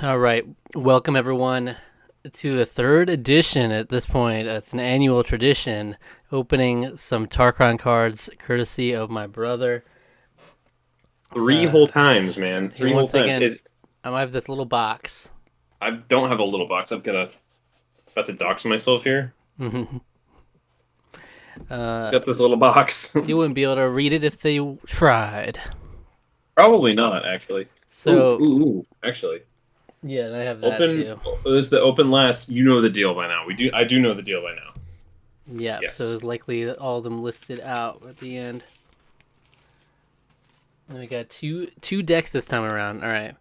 All right, welcome everyone to the third edition at this point. It's an annual tradition, opening some Tarqaron cards courtesy of my brother. Three whole times, man. Three whole Once times. again, I have this little box. I don't have a little box. About to dox myself here. Got this little box. You wouldn't be able to read it if they tried. Probably not, actually. So, actually. Yeah, and I have that too. This is the open last. You know the deal by now. I do know the deal by now. Yeah, yes. So it's likely all of them listed out at the end. And we got two decks this time around. All right.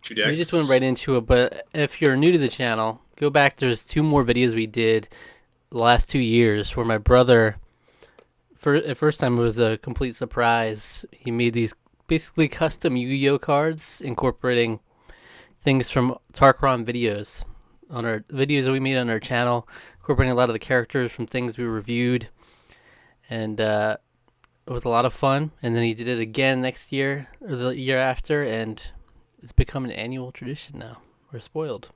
Two decks. We just went right into it, but if you're new to the channel, go back. There's two more videos we did the last 2 years where my brother, at first time it was a complete surprise. He made these basically custom Yu-Gi-Oh cards incorporating things from Tarqaron videos on our videos that we made on our channel, incorporating a lot of the characters from things we reviewed, and it was a lot of fun. And then he did it again next year or the year after, and it's become an annual tradition now. We're spoiled.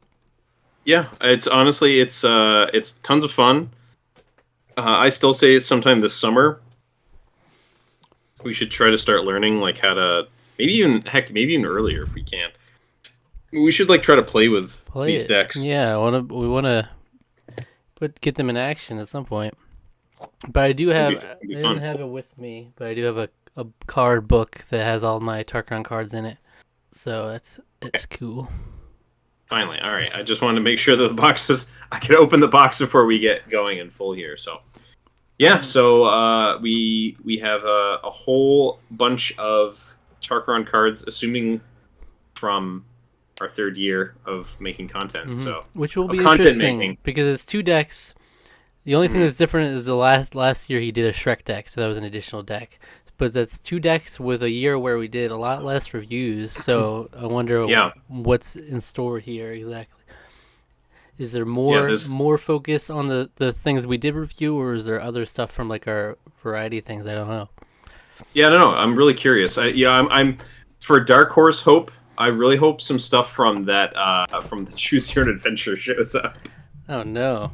Yeah, it's honestly it's tons of fun. I still say sometime this summer we should try to start learning like how to maybe even earlier if we can. We should like try to play with these decks. Yeah, we want to get them in action at some point. But I do have I didn't have it with me, but I do have a card book that has all my Tarqaron cards in it. So it's cool. Finally, all right. I just wanted to make sure that the box was. I could open the box before we get going in full here. So, yeah. So we have a whole bunch of Tarqaron cards, assuming from our third year of making content. Mm-hmm. So which will be interesting because it's two decks. The only thing that's different is the last year he did a Shrek deck, so that was an additional deck. But that's two decks with a year where we did a lot less reviews, so I wonder what's in store here exactly. Is there more focus on the things we did review, or is there other stuff from like our variety things? I don't know. Yeah, I don't know. I'm really curious. I'm for Dark Horse Hope. I really hope some stuff from that from the Choose Your Own Adventure shows up. Oh no.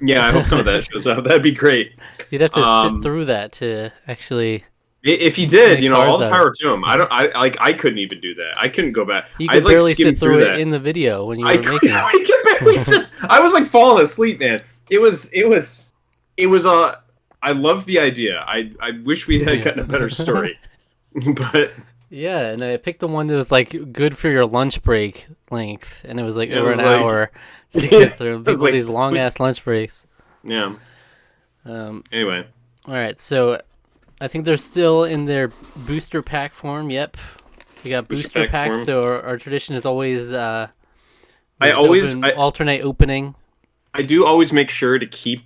Yeah, I hope some of that shows up. That'd be great. You'd have to sit through that to actually. If he did, all the power to him. I couldn't even do that. I couldn't go back. You could barely sit through it in the video when you were making it. I could barely sit. I was like falling asleep, man. It was I love the idea. I wish we had gotten a better story. But yeah, and I picked the one that was like good for your lunch break length, and it was like over an hour to get through. People these long ass lunch breaks. Yeah. Anyway. All right, so I think they're still in their booster pack form. Yep, we got booster packs. So our tradition is always alternate opening. I do always make sure to keep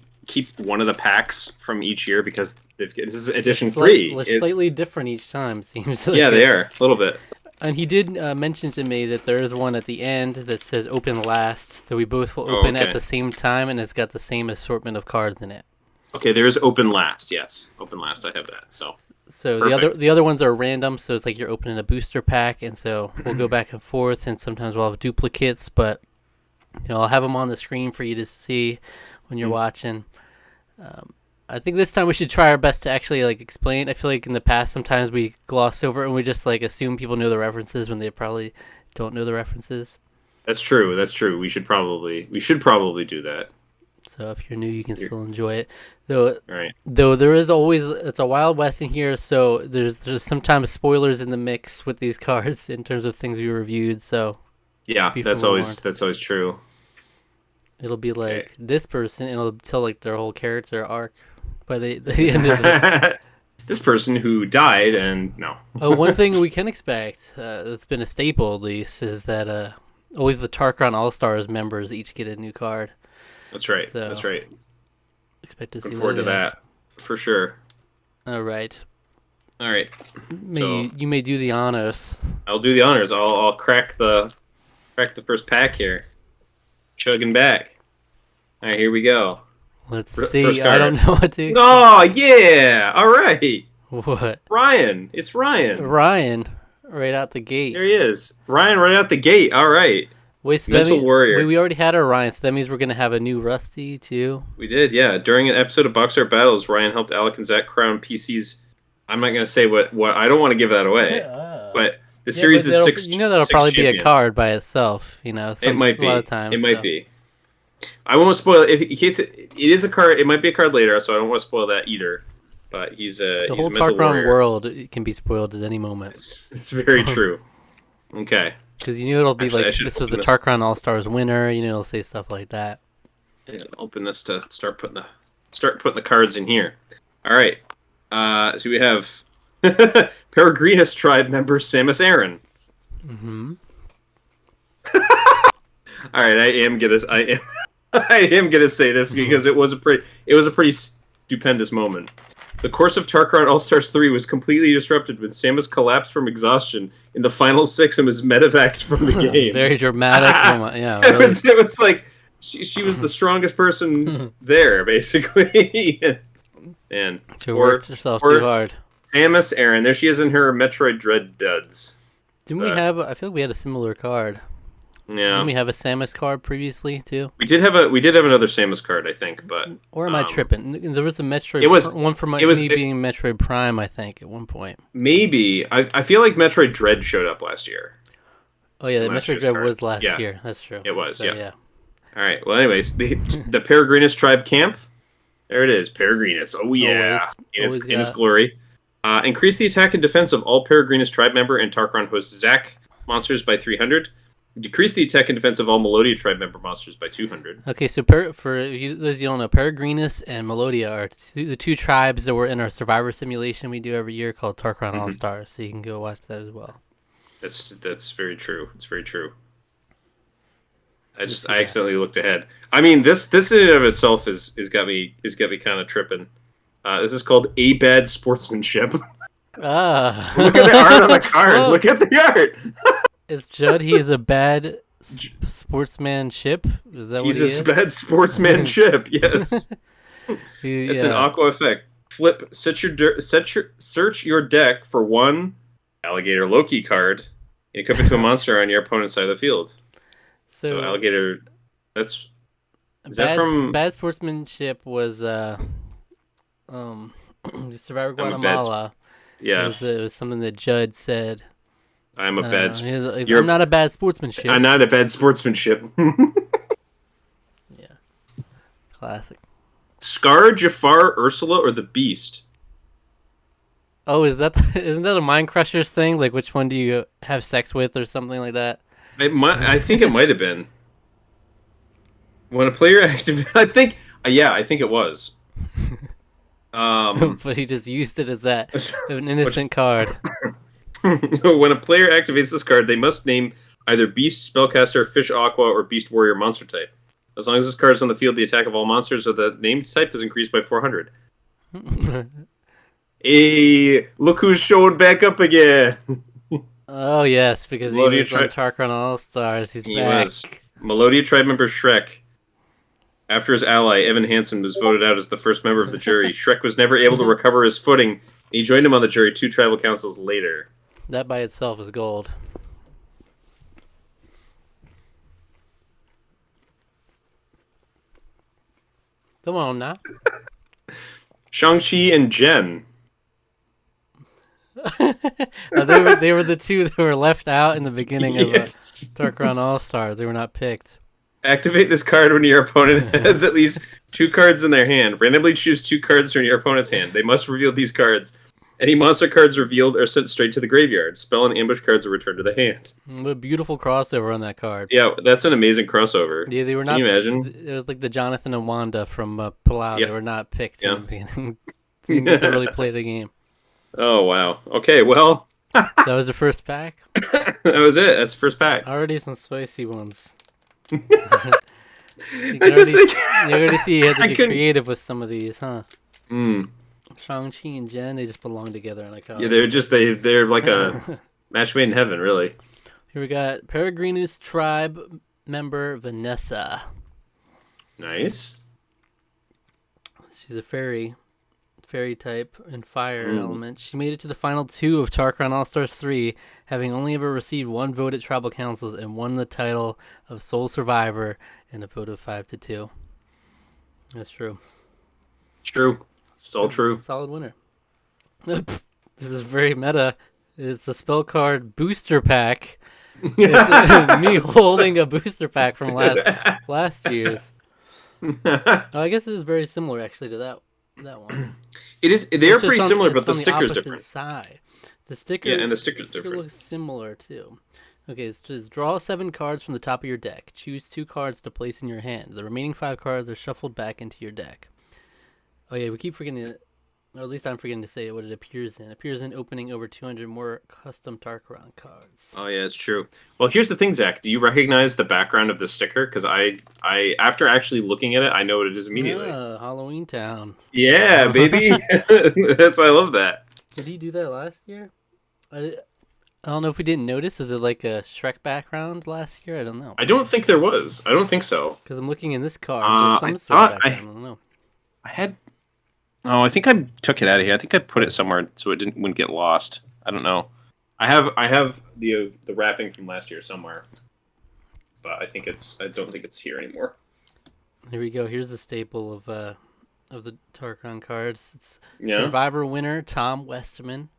one of the packs from each year because this is edition 3. It's slightly different each time, it seems like. Yeah, they are a little bit. And he did mention to me that there is one at the end that says "Open Last" that we both will open at the same time, and it's got the same assortment of cards in it. Okay, there is Open Last. Yes, Open Last. I have that. So the other ones are random. So it's like you're opening a booster pack, and so we'll go back and forth, and sometimes we'll have duplicates. But I'll have them on the screen for you to see when you're watching. I think this time we should try our best to actually like explain. I feel like in the past sometimes we gloss over it and we just like assume people know the references when they probably don't know the references. That's true. We should probably do that. So if you're new, you can still enjoy it. Though there is always it's a Wild West in here, so there's sometimes spoilers in the mix with these cards in terms of things we reviewed. So yeah, that's always true. It'll be like this person, and it'll tell like their whole character arc by the end of it. This person who died, and no. One thing we can expect that's been a staple at least is that always the Tarqaron All Stars members each get a new card. That's right. So, that's right. Expect to see forward to that for sure. All right. You may do the honors. I'll do the honors. I'll crack the first pack here. Chugging back. All right, here we go. Let's see. I don't know what to expect. Oh, yeah. All right. What? Ryan. It's Ryan. Ryan, right out the gate. There he is. Ryan right out the gate. All right. Wait, so Mental Warrior. we already had our Ryan, so that means we're gonna have a new Rusty too. We did, yeah. During an episode of Boxer Battles, Ryan helped Alec and Zach crown PC's. I'm not gonna say what I don't want to give that away, but the series is six. That'll six probably be a champion. card by itself. You know, It might a be. lot of times. It might be. I won't spoil it. If in case it is a card, it might be a card later, so I don't want to spoil that either. But he's a the he's whole a mental Tarqaron warrior. world can be spoiled at any moment. It's very true. Okay. Because it'll be Actually, I like should this was open the this. Tarqaron All Stars winner. It'll say stuff like that. And open this to start putting the cards in here. All right. So we have Peregrinus tribe member Samus Aran. Mm-hmm. All right, I am gonna say this because it was a pretty stupendous moment. The course of Tarqaron All Stars 3 was completely disrupted when Samus collapsed from exhaustion in the final 6 and was medevaced from the game. Very dramatic moment. Yeah, It really. was like she was the strongest person there, basically. And She worked herself too hard. Samus Aran, there she is in her Metroid Dread duds. Didn't we have? I feel like we had a similar card. Yeah, Didn't we have a Samus card previously too? we did have another Samus card, I think, but Or am I tripping? There was a Metroid. It was- one for it was- me being Metroid Prime, I think, at one point. maybe I feel like Metroid Dread showed up last year. Oh yeah, the Last Metroid year's Dread card. was last Yeah. year. That's true. It was, So, yeah. All right. Well, anyways, the Peregrinus tribe camp. There it is, Peregrinus. Oh yeah, in its glory. Increase the attack and defense of all Peregrinus tribe member and Tarqaron host Zac monsters by 300. Decrease the attack and defense of all Melodia tribe member monsters by 200. Okay, so for you, those you don't know, Peregrinus and Melodia are the two tribes that were in our Survivor simulation we do every year called Tarqaron All Stars. So you can go watch that as well. That's very true. It's very true. I accidentally looked ahead. I mean, this in and of itself is got me kind of tripping. This is called A Bad Sportsmanship. Ah, Look at the art on the card. Look at the art. Is Judd? He is a bad sportsmanship. Is that He's what he is? a bad sportsmanship. Yes, it's an aqua effect. Flip. Search your deck for one Alligator Loki card. You equip it to a monster on your opponent's side of the field. So alligator. Is that from Bad Sportsmanship was Survivor Guatemala. Yeah, It was something that Judd said. I'm a bad. I'm not a bad sportsmanship. I'm not a bad sportsmanship. Yeah, classic. Scar, Jafar, Ursula, or the Beast? Oh, isn't that a Mind Crushers thing? Like, which one do you have sex with, or something like that? I think it might have been. When a player activates, I think it was. But he just used it as an innocent card. When a player activates this card, they must name either Beast, Spellcaster, Fish Aqua, or Beast Warrior monster type. As long as this card is on the field, the attack of all monsters of the named type is increased by 400. Hey, look who's showing back up again. Oh yes, because he Melodia was on Tarqaron All Stars. He's He back. was. Melodia tribe member Shrek. After his ally, Evan Hansen, was voted out as the first member of the jury, Shrek was never able to recover his footing, and he joined him on the jury 2 tribal councils later. That by itself is gold. Come on now. Shang-Chi and Jen. They were the two that were left out in the beginning of Yeah. Tarqaron All Stars. They were not picked. Activate this card when your opponent has at least 2 cards in their hand. Randomly choose 2 cards from your opponent's hand. They must reveal these cards. Any monster cards revealed are sent straight to the graveyard. Spell and ambush cards are returned to the hand. What a beautiful crossover on that card. Yeah, that's an amazing crossover. Yeah, they were Can not. you imagine? It was like the Jonathan and Wanda from Palau. Yeah. They were not picked Yeah. in the beginning. They didn't get to really play the game. Oh, wow. Okay, well, That was the first pack. that was it. That's the first pack. Already some spicy ones. You I just think... already see you had to I get couldn't- creative with some of these, huh? Mm. Shang-Chi and Jen, they just belong together in a card. Yeah, they're like a match made in heaven, really. Here we got Peregrinus tribe member Vanessa. Nice. She's a fairy fairy type and fire element. She made it to the final 2 of Tarqaron All-Stars 3, having only ever received 1 vote at tribal councils and won the title of sole survivor in a vote of 5-2. That's true. It's true. It's all true. Solid winner. This is very meta. It's a spell card booster pack. It's me holding a booster pack from last year's. I guess it is very similar actually to that one. It is. They are pretty similar, but the sticker's different. Side. The sticker, and the sticker's different. Looks similar too. Okay, so just draw 7 cards from the top of your deck. Choose 2 cards to place in your hand. The remaining 5 cards are shuffled back into your deck. Oh yeah, we keep forgetting to, or at least I'm forgetting to say what it appears in. It appears in opening over 200 more custom Tarqaron cards. Oh yeah, it's true. Well, here's the thing, Zach. Do you recognize the background of the sticker? Because I after actually looking at it, I know what it is immediately. Halloween Town. Yeah, baby. I love that. Did he do that last year? I don't know if we didn't notice. Is it like a Shrek background last year? I don't know. I don't think there was. I don't think so. Because I'm looking in this card. There's some sort of background. I don't know. I had. Oh, I think I took it out of here. I think I put it somewhere so it wouldn't get lost. I don't know. I have the wrapping from last year somewhere, but I don't think it's here anymore. Here we go. Here's the staple of the Tarqaron cards. It's Survivor winner Tom Westman.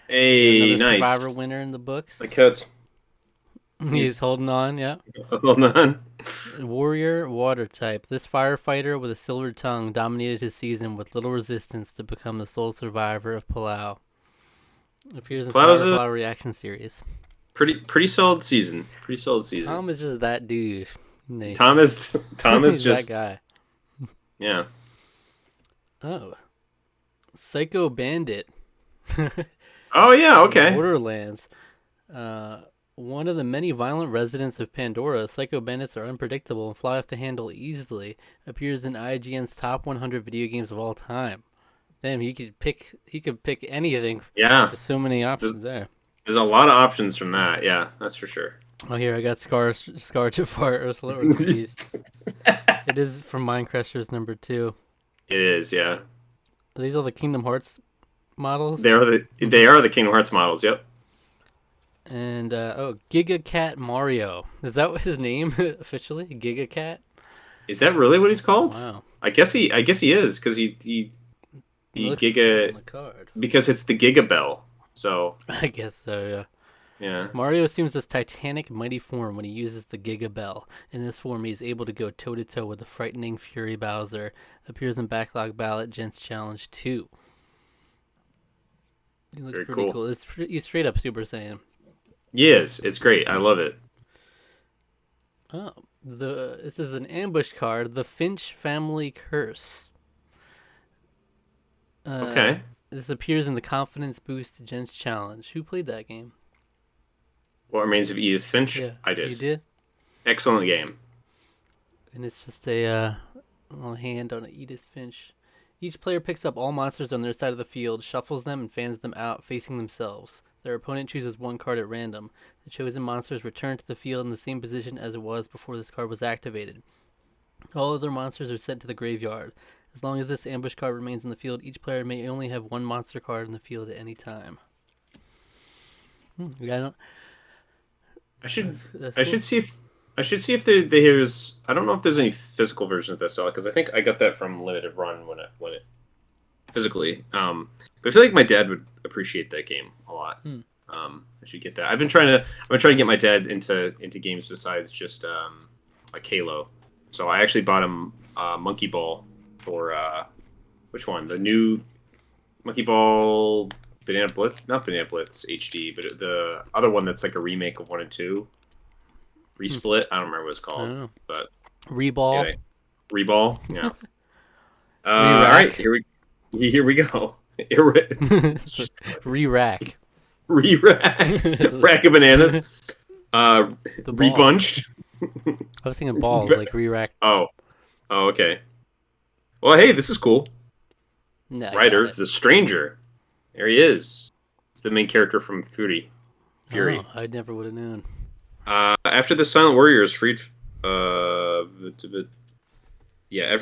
Hey, nice. Survivor winner in the books. The cuts. He's holding on, yeah. Holding on. Warrior, water type. This firefighter with a silver tongue dominated his season with little resistance to become the sole survivor of Palau. Appears in Palau Reaction Series. Pretty solid season. Pretty solid season. Tom is just that dude. Nice. Tom is just that guy. Yeah. Oh. Psycho Bandit. Oh yeah, okay. Borderlands. One of the many violent residents of Pandora, Psycho Bandits are unpredictable and fly off the handle easily. Appears in IGN's top 100 video games of all time. Damn, he could pick anything. Yeah. There's so many options there. There's a lot of options from that. Yeah, that's for sure. Oh, here I got Scar Jafar or Slower the Beast. It is from Minecrafters number 2. It is, yeah. Are these all the Kingdom Hearts models? They are the Kingdom Hearts models. Yep. And Giga Cat Mario. Is that his name officially? Giga Cat? Is that really what he's called? Wow. I guess he is because he Giga on the card. because it's the Giga Bell. So I guess so, yeah. Yeah. Mario assumes this titanic, mighty form when he uses the Giga Bell. In this form, he is able to go toe-to-toe with the frightening Fury Bowser. Appears in Backlog Ballot Gents Challenge 2. He looks Very pretty cool. cool. He's straight up Super Saiyan. Yes, it's great. I love it. Oh, this is an ambush card. The Finch Family Curse. Okay. This appears in the Confidence Boost Gents Challenge. Who played that game? What Remains of Edith Finch? Yeah, I did. You did? Excellent game. And it's just a little hand on an Edith Finch. Each player picks up all monsters on their side of the field, shuffles them, and fans them out, facing themselves. Their opponent chooses 1 card at random. The chosen monsters return to the field in the same position as it was before this card was activated. All other monsters are sent to the graveyard. As long as this ambush card remains in the field, each player may only have 1 monster card in the field at any time. I should cool. see if there's. I don't know if there's any physical version of this, because I think I got that from Limited Run when it physically. But I feel like my dad would appreciate that game a lot. I should get that. I'm trying to get my dad into games besides just like Halo. So I actually bought him Monkey Ball for which one? The new Monkey Ball Banana Blitz, not Banana Blitz HD, but the other one that's like a remake of 1 and 2. Resplit. I don't remember what it's called, but Reball. Anyway, Reball. Yeah. All right, here we go. Re-rack. Rack of bananas. Rebunched. I was thinking balls, like re-rack. Oh, okay. Well, hey, this is cool. No, Ryder, the stranger. There he is. He's the main character from Fury. Oh, I never would have known. After the Silent Warrior is freed, after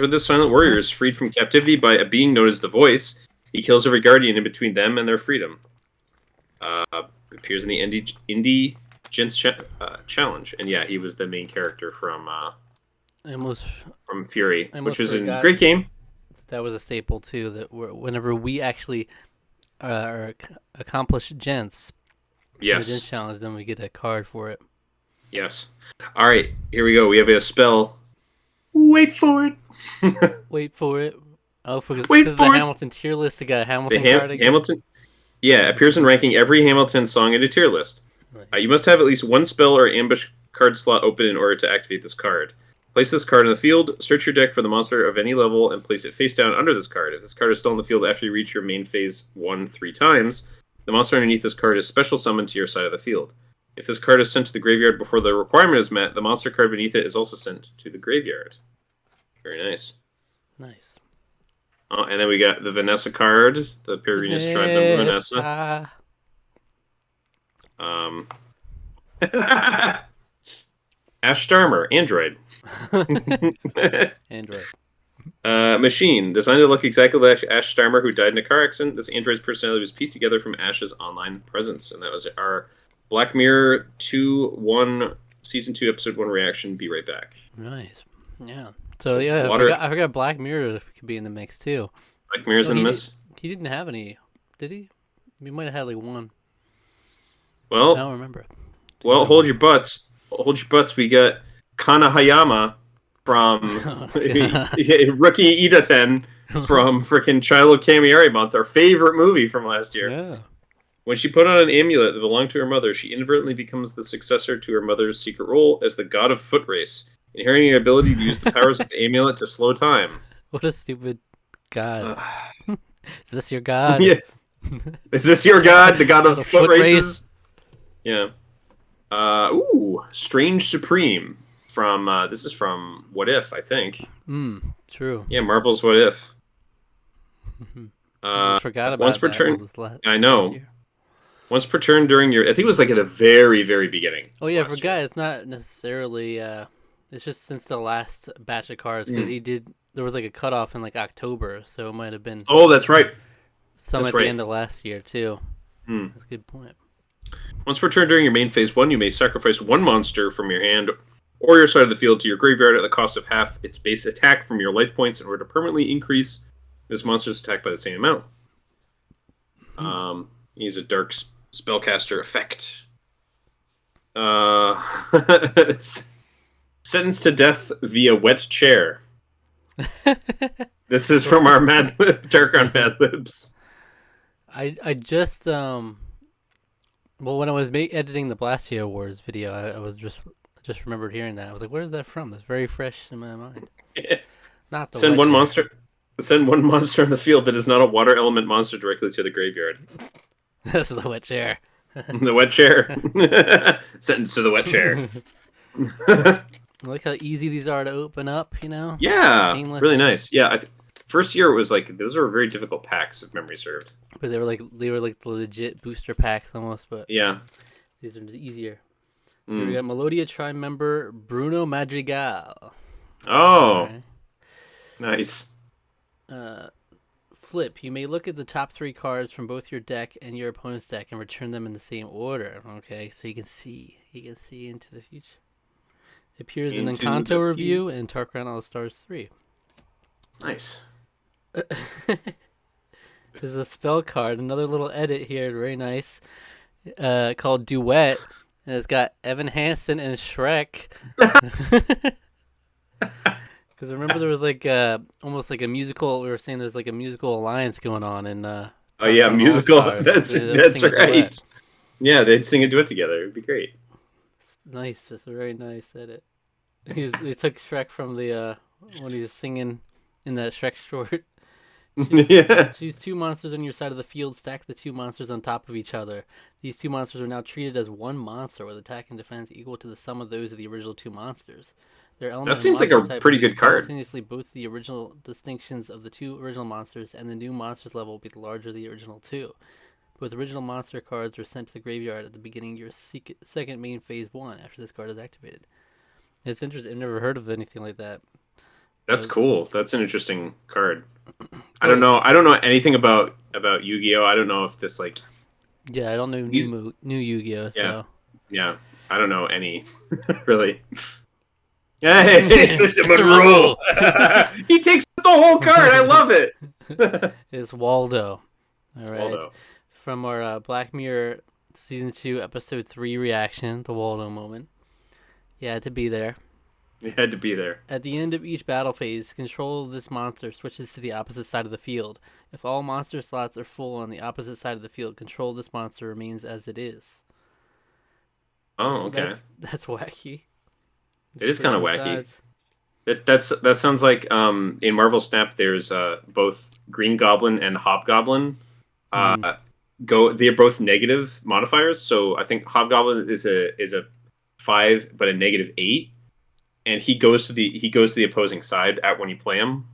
the Silent Warrior is freed from captivity by a being known as the Voice, He kills every guardian in between them and their freedom. Appears in the Indie Gents Challenge, and yeah, he was the main character from Fury, I which almost was a forgot great game. that was a staple too. That whenever we actually are accomplished gents, Yes. the Gents Challenge, then we get a card for it. Yes. All right, here we go. We have a spell. Wait for it. Wait for it. Oh, because Wait the for it. Hamilton tier list, they got a Hamilton The card again. Hamilton. Yeah, appears in ranking every Hamilton song in a tier list. Nice. You must have at least one spell or ambush card slot open in order to activate this card. Place this card in the field, search your deck for the monster of any level, and place it face down under this card. If this card is still in the field after you reach your main phase 1 3 times, the monster underneath this card is special summoned to your side of the field. If this card is sent to the graveyard before the requirement is met, the monster card beneath it is also sent to the graveyard. Very nice. Nice. Oh, and then we got the Vanessa card, the Peregrinus tribe member Vanessa. Ash Starmer, Android. Android. Machine, designed to look exactly like Ash Starmer, who died in a car accident. This android's personality was pieced together from Ash's online presence. And that was our Black Mirror 2-1, Season 2, Episode 1 reaction. Be right back. Nice. Yeah. So, yeah, I forgot Black Mirror could be in the mix, too. Black Mirror's in the mix? He didn't have any, did he? He might have had, like, one. Well, I don't remember. Hold your butts. Hold your butts. We got Kana Hayama from Rookie Idaten from freaking Child of Kamiari Month, our favorite movie from last year. Yeah. When she put on an amulet that belonged to her mother, she inadvertently becomes the successor to her mother's secret role as the god of foot race, inheriting the ability to use the powers of the amulet to slow time. What a stupid god. Is this your god? Yeah. Is this your god? The god of foot races? Yeah. Strange Supreme from this is from What If, I think. True. Yeah, Marvel's What If. I forgot about once per that. turn. I know. Once per turn during your, I think it was like at the very, very beginning. Oh yeah, I forgot. It's not necessarily. It's just since the last batch of cards because there was like a cutoff in like October, so it might have been. Oh, that's right. Some at the end of last year too. That's a good point. Once per turn during your main phase 1, you may sacrifice one monster from your hand or your side of the field to your graveyard at the cost of half its base attack from your life points in order to permanently increase this monster's attack by the same amount. Use a dark spellcaster effect. Sentenced to death via wet chair. This is from our Tarqaron Mad Libs. I just well, when I was editing the Blastia Awards video, I was just remembered hearing that. I was like, "Where is that from?" It's very fresh in my mind. Yeah. Not the Send one monster in the field that is not a water element monster directly to the graveyard. That's the wet chair. The wet chair. Sentenced to the wet chair. I like how easy these are to open up. Yeah, painless. Really nice. Yeah, first year it was like those were very difficult packs, if memory served. But they were like the legit booster packs almost. But yeah, these are easier. Here we got Melodia Tribe member Bruno Madrigal. Oh, okay. Nice. Flip. You may look at the top 3 cards from both your deck and your opponent's deck and return them in the same order. Okay, so you can see into the future. It appears in Encanto Review and Tarqaron All Stars 3. Nice. There's a spell card, another little edit here, very nice, called Duet, and it's got Evan Hansen and Shrek. Because remember there was like almost like a musical. We were saying there's like a musical alliance going on in. Oh yeah, musical. That's right. Yeah, they'd sing a duet together. It'd be great. It's nice. It's a very nice edit. They took Shrek from the when he was singing in that Shrek short. Choose 2 monsters on your side of the field. Stack the 2 monsters on top of each other. These 2 monsters are now treated as one monster with attack and defense equal to the sum of those of the original 2 monsters. That seems like a pretty good card. Simultaneously, both the original distinctions of the 2 original monsters and the new monsters level will be the larger of the original 2. Both original monster cards are sent to the graveyard at the beginning of your second main phase 1 after this card is activated. It's interesting. I've never heard of anything like that. That's cool. That's an interesting card. I Oh, don't know. I don't know anything about Yu-Gi-Oh. I don't know if this like yeah, I don't know these. new Yu-Gi-Oh. Yeah, So yeah. I don't know any really. Hey, Mr. Mr. Monroe. Monroe. He takes the whole card. I love it. It's Waldo. All It's right, Waldo. from our Black Mirror season 2 episode 3 reaction, the Waldo moment. You had to be there. He had to be there. At the end of each battle phase, control of this monster switches to the opposite side of the field. If all monster slots are full on the opposite side of the field, control of this monster remains as it is. Oh, okay. That's wacky. It is kind of Switching wacky. sides. That sounds like in Marvel Snap. There's both Green Goblin and Hobgoblin. Mm. They're both negative modifiers. So I think Hobgoblin is a 5, but a -8, and he goes to the opposing side at when you play him.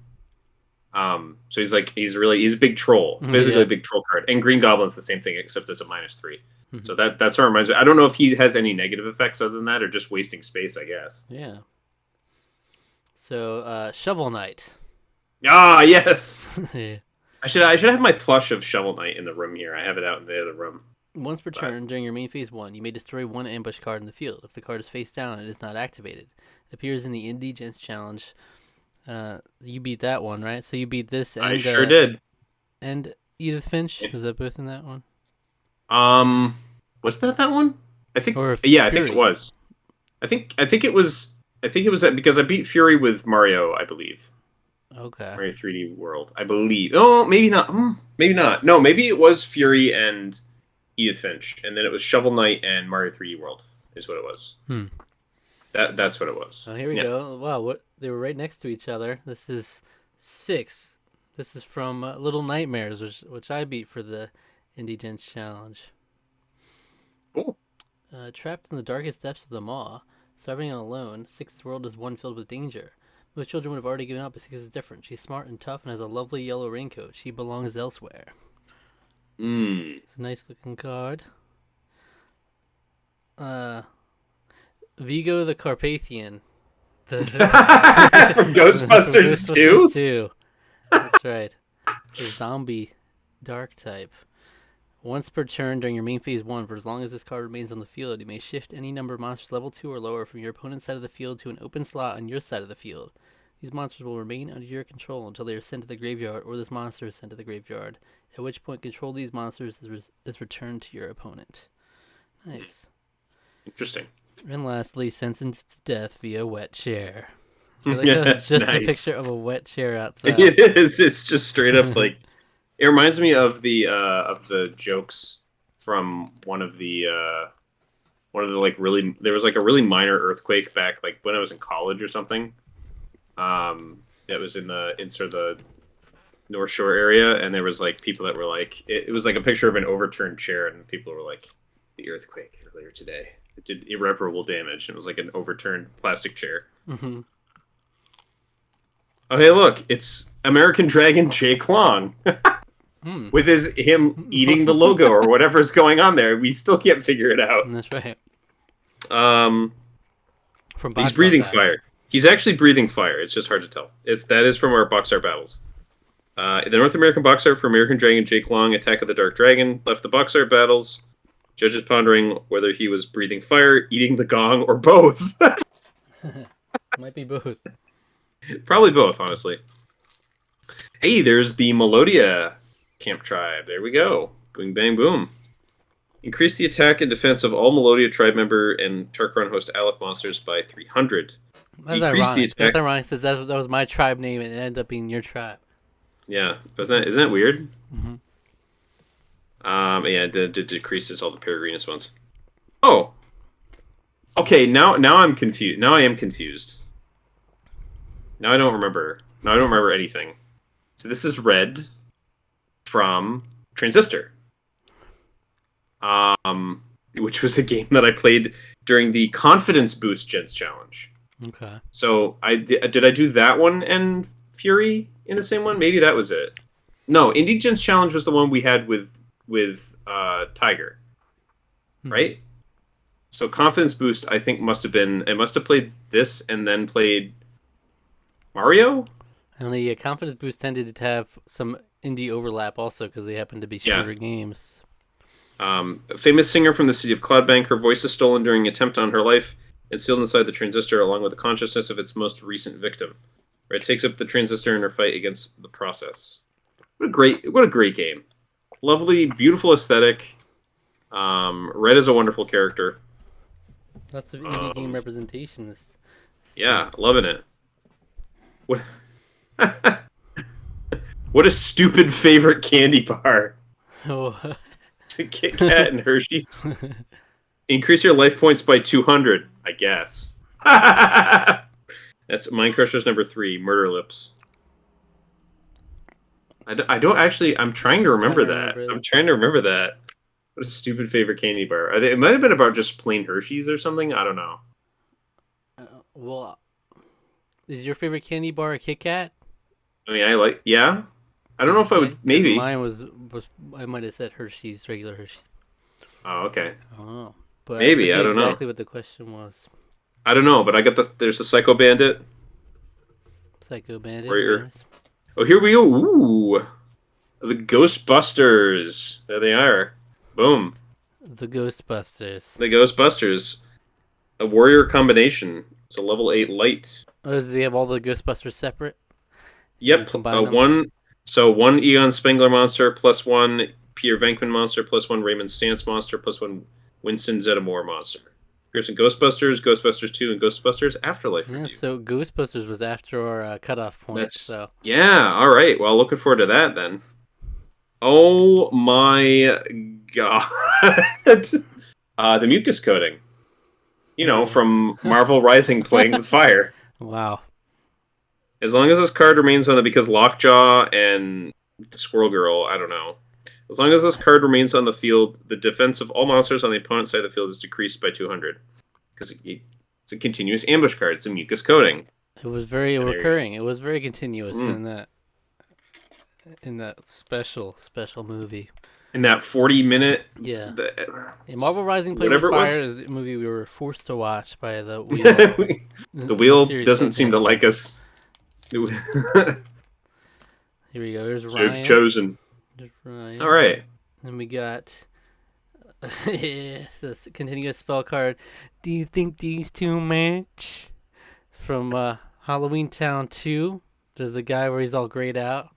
So he's a big troll. It's basically Yeah. a big troll card. And Green Goblin's the same thing except it's a -3. Mhm. So that sort of reminds me. I don't know if he has any negative effects other than that, or just wasting space. I guess. Yeah. So, Shovel Knight. Ah, yes. Yeah. I should have my plush of Shovel Knight in the room here. I have it out in the other room. Once per turn during your main phase 1, you may destroy one ambush card in the field. If the card is face down, it is not activated. It appears in the Indigence challenge. You beat that one, right? So you beat this and I sure did. and Edith Finch. Was that both in that one? Was that one? I think. Or Yeah, I Fury? think it was. I think it was. I think it was that because I beat Fury with Mario. I believe Okay. Mario 3D World. I believe. Oh, maybe not. Maybe not. No, maybe it was Fury and Edith Finch, and then it was Shovel Knight and Mario 3D World. Is what it was. That's what it was. So here we go. Wow, what they were right next to each other. This is 6. This is from Little Nightmares, which I beat for the Indigence challenge. Cool. Trapped in the darkest depths of the maw, starving and alone, Six's world is one filled with danger. Most children would have already given up, but Six is different. She's smart and tough and has a lovely yellow raincoat. She belongs elsewhere. It's a nice looking card. Vigo the Carpathian. From Ghostbusters 2? 2. That's right. The zombie dark type. Once per turn during your main phase 1, for as long as this card remains on the field, you may shift any number of monsters level 2 or lower from your opponent's side of the field to an open slot on your side of the field. These monsters will remain under your control until they are sent to the graveyard or this monster is sent to the graveyard, at which point control of these monsters is returned to your opponent. Nice. Interesting. And lastly, sentenced to death via wet chair. I feel like that's just a picture of a wet chair outside. It is. It's just straight up like. It reminds me of the jokes from one of the like really. There was like a really minor earthquake back like when I was in college or something. That was in sort of the North Shore area, and there was like people that were like it was like a picture of an overturned chair, and people were like, the earthquake earlier today. It did irreparable damage. It was like an overturned plastic chair. Mm-hmm. Oh, hey, look! It's American Dragon Jake Long with him eating the logo or whatever's going on there. We still can't figure it out. That's right. From From he's breathing fire. He's actually breathing fire. It's just hard to tell. That is from our box art battles. The North American box art for American Dragon Jake Long, Attack of the Dark Dragon, left the box art battles. Judges pondering whether he was breathing fire, eating the gong, or both. Might be both. Probably both, honestly. Hey, there's the Melodia Camp Tribe. There we go. Boom, bang, boom. Increase the attack and defense of all Melodia Tribe member and Tarqaron host Aleph monsters by 300. That's ironic. That's ironic because that was my tribe name and it ended up being your tribe. Yeah, isn't that weird? Mm-hmm. Yeah, it decreases all the Peregrinus ones. Oh. Okay, now I'm confused. Now I am confused. Now I don't remember. Now I don't remember anything. So this is Red from Transistor. Which was a game that I played during the Confidence Boost Gens Challenge. Okay. So did I do that one and Fury in the same one? Maybe that was it. No, Indie Gens Challenge was the one we had with Tiger. Right? So Confidence Boost I think must have played this and then played Mario? And the confidence boost tended to have some indie overlap also because they happen to be Yeah. shorter games. A famous singer from the city of Cloudbank. Her voice is stolen during an attempt on her life and sealed inside the transistor along with the consciousness of its most recent victim. Red takes up the transistor in her fight against the process. What a great game. Lovely, beautiful aesthetic. Red is a wonderful character. Lots of indie game representation this Yeah, loving it. What what a stupid favorite candy bar. Oh, It's a Kit Kat and Hershey's. Increase your life points by 200, I guess. That's Mind Crusher's number 3, Murder Lips. I don't actually. I'm trying to remember that. I'm trying to remember that. What a stupid favorite candy bar. It might have been about just plain Hershey's or something. I don't know. well, is your favorite candy bar a Kit Kat? I mean, yeah. I don't know if I would. Maybe. Mine was I might have said Hershey's, regular Hershey's. Oh, okay. I don't know. But Maybe, I don't know. Exactly what the question was. I don't know, but I got there's the Psycho Bandit. Psycho Bandit. Right. Oh, here we go. Ooh. The Ghostbusters. There they are. Boom. The Ghostbusters. The Ghostbusters. A warrior combination. It's a level 8 light. Oh, does they have all the Ghostbusters separate? Yep. One Egon Spengler monster, plus 1 Peter Venkman monster, plus 1 Raymond Stantz monster, plus 1 Winston Zeddemore monster. Here's some Ghostbusters, Ghostbusters 2, and Ghostbusters Afterlife review. So Ghostbusters was after our cutoff point. Yeah, all right. Well, looking forward to that then. Oh my god. The mucus coating. From Marvel Rising playing with fire. Wow. As long as this card remains on because Lockjaw and the Squirrel Girl, I don't know. As long as this card remains on the field, the defense of all monsters on the opponent's side of the field is decreased by 200. Because it's a continuous ambush card. It's a mucus coating. It was very recurring. It was very continuous in that special movie. In that 40-minute... Yeah. Marvel Rising Play with Fire is a movie we were forced to watch by the Wheel. The Wheel doesn't seem to like us. Here we go. There's Ryan. They've chosen. There's Ryan. All right. Then we got this continuous spell card. Do you think these two match? From Halloween Town 2. There's the guy where he's all grayed out.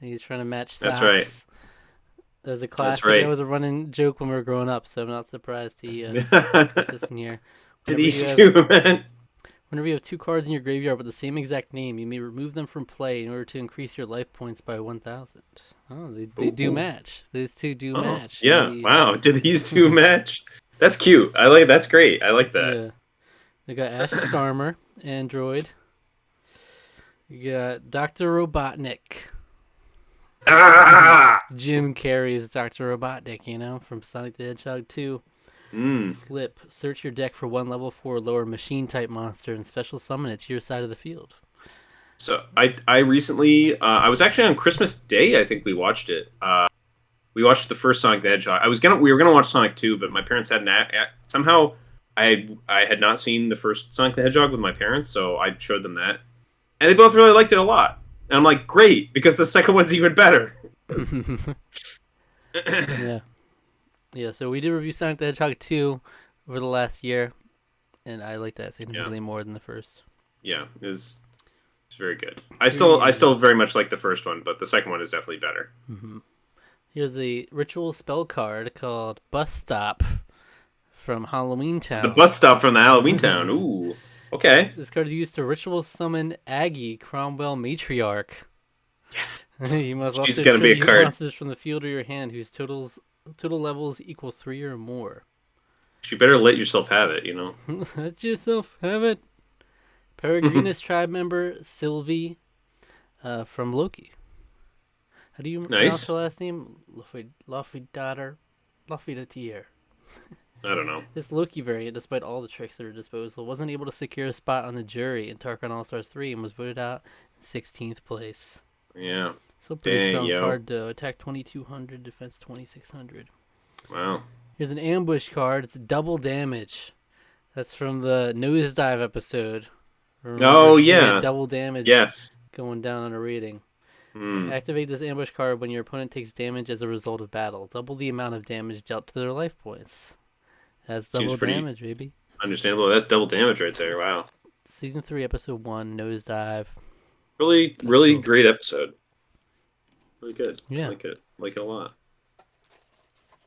And he's trying to match socks. That's right. There's a classic. That was a running joke when we were growing up, so I'm not surprised he put this in here. Whenever you have 2 cards in your graveyard with the same exact name, you may remove them from play in order to increase your life points by 1,000. Oh, they do match. These two do match. Yeah, wow. Do these two match? That's cute. That's great. I like that. Yeah. They got Ash Starmer, Android. You got Dr. Robotnik. Jim Carrey's Dr. Robotnik, from Sonic the Hedgehog 2. Flip. Search your deck for 1 level 4 lower machine type monster and special summon it to your side of the field. So I recently I was actually on Christmas Day. I think we watched it. We watched the first Sonic the Hedgehog. We were gonna watch Sonic 2, but my parents had somehow I had not seen the first Sonic the Hedgehog with my parents, so I showed them that, and they both really liked it a lot. And I'm like, great, because the second one's even better. Yeah, so we did review Sonic the Hedgehog 2 over the last year, and I like that significantly more than the first. Yeah, it's very good. I still very much like the first one, but the second one is definitely better. Mm-hmm. Here's a ritual spell card called Bus Stop from Halloween Town. The Bus Stop from the Halloween Town. Ooh, okay. This card is used to ritual summon Aggie, Cromwell Matriarch. Yes. You must also She's gonna be a card. Monsters from the field or your hand whose total levels equal 3 or more. You better let yourself have it, Let yourself have it. Peregrinus tribe member Sylvie from Loki. How do you pronounce her last name? Laufey-Daughter? Laufey-Daughter. I don't know. This Loki variant, despite all the tricks at her disposal, wasn't able to secure a spot on the jury in Tarqaron All-Stars 3 and was voted out in 16th place. Yeah. So pretty strong card, though. Attack 2,200, defense 2,600. Wow. Here's an ambush card. It's double damage. That's from the Nosedive episode Remember, Oh she had yeah. double damage Yes. going down on a rating. Hmm. Activate this ambush card when your opponent takes damage as a result of battle. Double the amount of damage dealt to their life points. That's Seems double pretty damage, baby. understandable. That's double damage right there. Wow. Season 3, Episode 1, Nosedive. Really, Let's really go. great episode. Really good. I Yeah. like it. Like it a lot.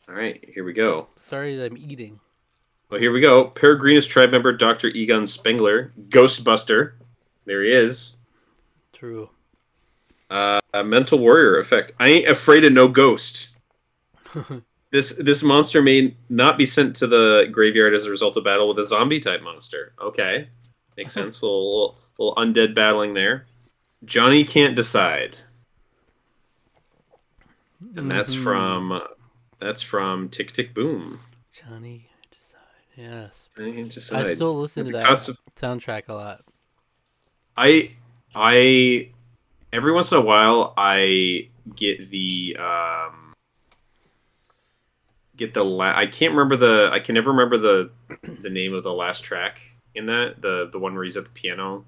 All right, here we go. Sorry that I'm eating. Well, here we go. Peregrinus tribe member Dr. Egon Spengler, Ghostbuster. There he is. True. A mental warrior effect. I ain't afraid of no ghost. This monster may not be sent to the graveyard as a result of battle with a zombie type monster. Okay, makes sense. Little undead battling there. Johnny can't decide, and that's from Tick Tick Boom. Johnny Decide. Yes. Johnny can't decide. I still listen to At the that cost of- soundtrack a lot. I every once in a while I get I can't remember I can never remember the name of the last track in that the one where he's at the piano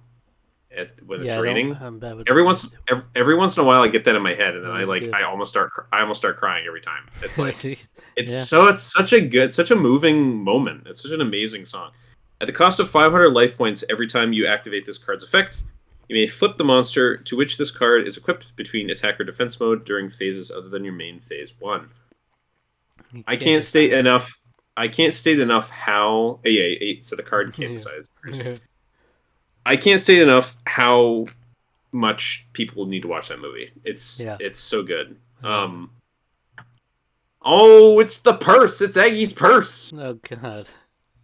when it's raining. I'm bad with Every that. every once in a while I get that in my head, and then That was good. I almost start crying every time. It's like Yeah. it's such a moving moment. It's such an amazing song. At the cost of 500 life points every time you activate this card's effect, you may flip the monster to which this card is equipped between attack or defense mode during phases other than your main phase 1. You I can't state enough. I can't state enough how. Yeah, so the card can't decide. I can't state enough how much people need to watch that movie. It's so good. Oh, it's the purse. It's Aggie's purse. Oh God.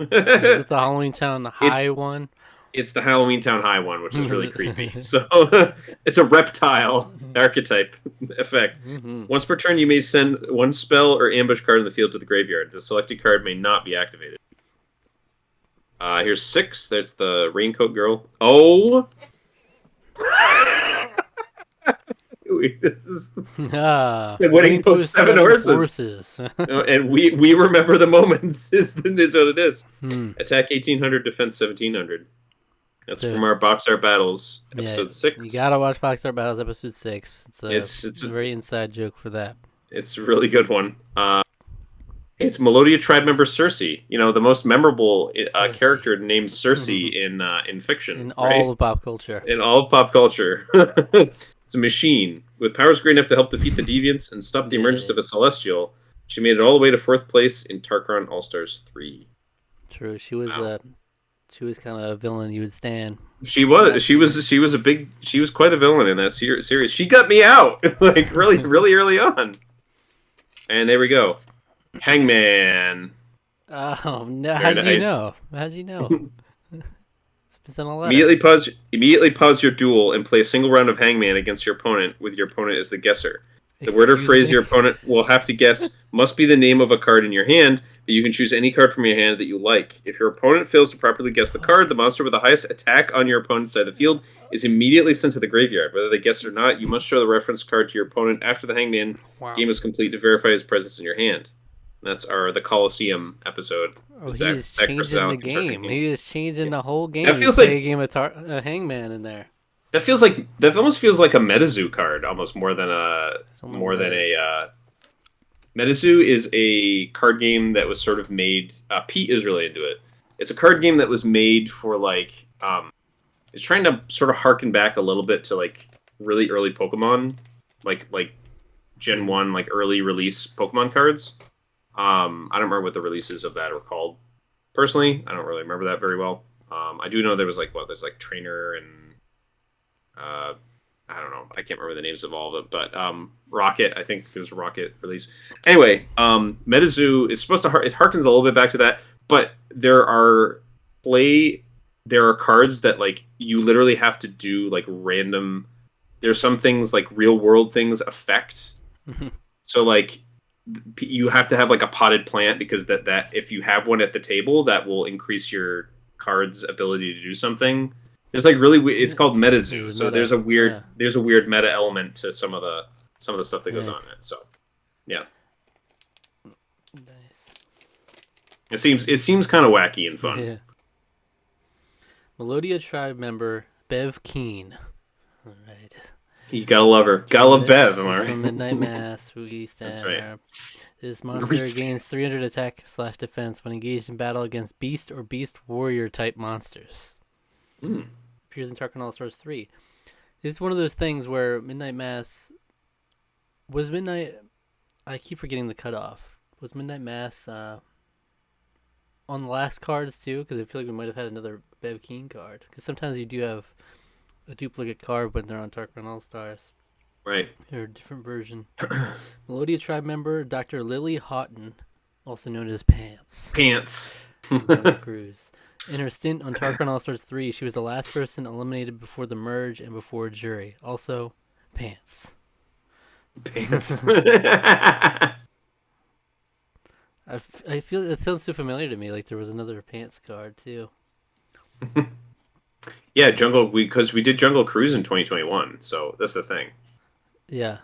Is it the Halloween Town High one? It's the Halloween Town High one, which is really creepy. So it's a reptile archetype effect. Mm-hmm. Once per turn, you may send one spell or ambush card in the field to the graveyard. The selected card may not be activated. Here's 6. That's the Raincoat Girl. Oh! This is The Wedding Post 7 horses. And we remember the moments is what it is. Attack 1800, defense 1700. That's from our Box Art Battles, episode 6. You gotta watch Box Art Battles, episode 6. It's a a very inside joke for that. It's a really good one. It's Melodia tribe member Cersei. You know, the most memorable character named Cersei in fiction. In all of pop culture. In all of pop culture. It's a machine. With powers great enough to help defeat the Deviants and stop the emergence of a Celestial, she made it all the way to 4th place in Tarqaron All-Stars 3. True. She was kind of a villain you would stand. She was quite a villain in that series. She got me out like really really early on. And there we go. Hangman. Oh no! How did you know? How did you know? It's been a letter. Immediately pause your duel and play a single round of Hangman against your opponent with your opponent as the guesser. The word or phrase your opponent will have to guess must be the name of a card in your hand, but you can choose any card from your hand that you like. If your opponent fails to properly guess the card, the monster with the highest attack on your opponent's side of the field is immediately sent to the graveyard. Whether they guess it or not, you must show the reference card to your opponent after the Hangman game is complete to verify his presence in your hand. That's the Colosseum episode. Oh, he is changing the game. He is changing the whole game. That feels like a game of Hangman in there. That almost feels like a MetaZoo card, almost more than a MetaZoo is a card game that was sort of made. Pete is really into it. It's a card game that was made for it's trying to sort of harken back a little bit to like really early Pokemon, like Gen 1, like early release Pokemon cards. I don't remember what the releases of that are called. Personally, I don't really remember that very well. I do know there was there's Trainer and I don't know. I can't remember the names of all of it, but Rocket. I think there's a Rocket release. Anyway, MetaZoo is supposed to it harkens a little bit back to that, but there are cards that you literally have to do random. There's some things real world things affect. So you have to have a potted plant because that if you have one at the table that will increase your card's ability to do something. There's it's called MetaZoo. So there's a weird meta element to some of the stuff that goes on in it. So yeah. Nice. It seems kind of wacky and fun. Yeah. Melodia Tribe member Bev Keen. All right. You gotta love her. Gotta love Bev, am I From right? Midnight Mass, Spooky That's right. Stan. This monster gains 300 attack/defense when engaged in battle against Beast or Beast Warrior type monsters. Appears in Tarqaron All-Stars 3. This is one of those things where Midnight Mass was Midnight. I keep forgetting the cutoff. Was Midnight Mass on the last cards too? Because I feel like we might have had another Bev Keen card. Because sometimes you do have a duplicate card when they're on Tarqaron All-Stars. Right. Or a different version. Melodia Tribe member Dr. Lily Houghton, also known as Pants. Pants. Cruz. In her stint on Tarqaron All-Stars 3, she was the last person eliminated before the merge and before jury. Also, Pants. Pants. I feel it sounds so familiar to me. Like there was another Pants card too. Yeah, because we did Jungle Cruise in 2021, so that's the thing. Yeah.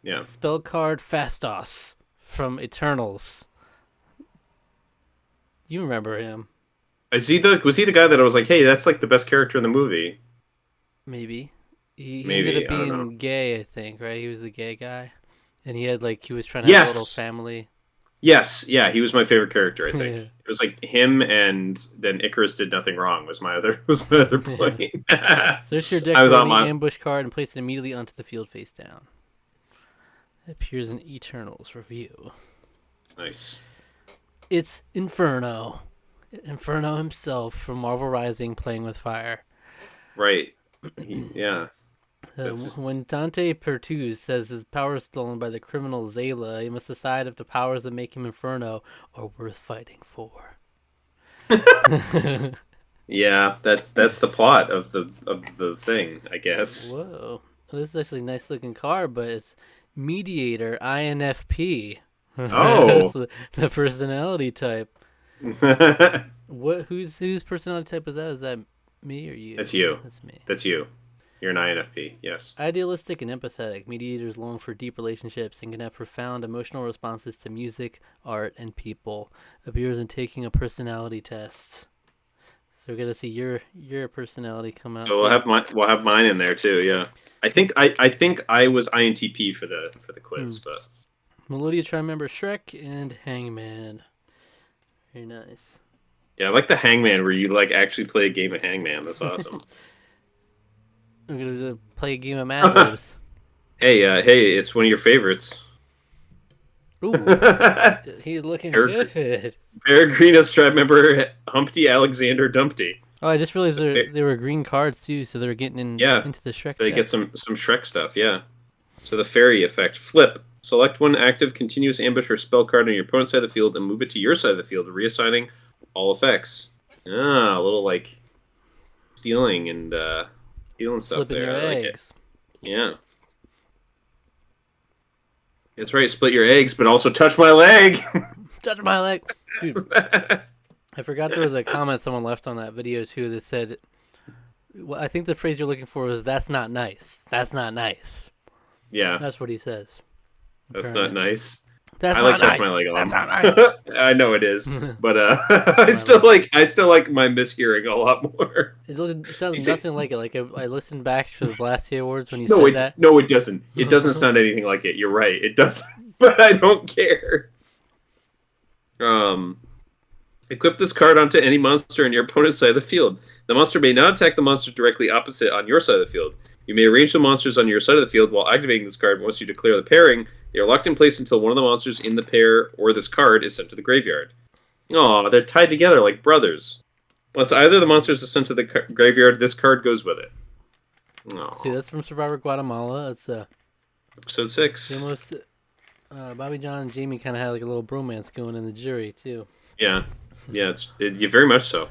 Yeah. Spell card Fastos from Eternals. You remember him? Was he the guy that I was like, hey, that's like the best character in the movie? Maybe. He Maybe, ended up I don't know. being gay, I think, right? He was the gay guy. And he was trying to have a little family. Yes, yeah, he was my favorite character, I think. It was like him, and then Icarus did nothing wrong was my other point. Search your deck for the ambush card and place it immediately onto the field face down. It appears in Eternals review. Nice. It's Inferno. Inferno himself from Marvel Rising playing with fire. Right. Yeah. When Dante Pertuz says his power is stolen by the criminal Zayla, he must decide if the powers that make him Inferno are worth fighting for. Yeah, that's the plot of the thing, I guess. Whoa. This is actually a nice looking card, but it's Mediator INFP. Oh. The personality type. Whose personality type is that? Is that me or you? That's you. That's me. That's you. You're an INFP, yes. Idealistic and empathetic, mediators long for deep relationships and can have profound emotional responses to music, art, and people. Appears in taking a personality test. So we're gonna see your personality come out. So we'll have mine in there too. Yeah, I think I was INTP for the quiz, but Melodia Tribe member Shrek and Hangman. Very nice. Yeah, I like the Hangman where you like actually play a game of Hangman. That's awesome. I'm gonna play a game of Mad Libs. Hey, it's one of your favorites. Ooh, he's looking good. Peregrina's tribe member Humpty Alexander Dumpty. Oh, I just realized they were green cards too, so they're getting into the Shrek. They get some Shrek stuff, yeah. So the fairy effect. Flip. Select one active continuous ambush or spell card on your opponent's side of the field and move it to your side of the field, reassigning all effects. Ah, a little like stealing and stealing stuff Flipping there. Your I like eggs. it. Yeah. That's right, split your eggs, but also touch my leg. Touch my leg. Dude, I forgot there was a comment someone left on that video too that said, well, I think the phrase you're looking for was, that's not nice. That's not nice. Yeah. That's what he says. That's not nice. That's I not like nice. touch my leg a lot. That's not nice. I know it is, but I still like my mishearing a lot more. It sounds nothing like it. Like I listened back to the last year awards when you said that. No, it doesn't. It doesn't sound anything like it. You're right. It doesn't, but I don't care. Equip this card onto any monster in your opponent's side of the field. The monster may not attack the monster directly opposite on your side of the field. You may arrange the monsters on your side of the field while activating this card. Once you declare the pairing, they are locked in place until one of the monsters in the pair or this card is sent to the graveyard. Aw, they're tied together like brothers. Once either of the monsters is sent to the graveyard, this card goes with it. Aww. See, that's from Survivor Guatemala. It's episode 6. Almost, Bobby John and Jamie kind of had like a little bromance going in the jury too. Yeah, yeah, very much so.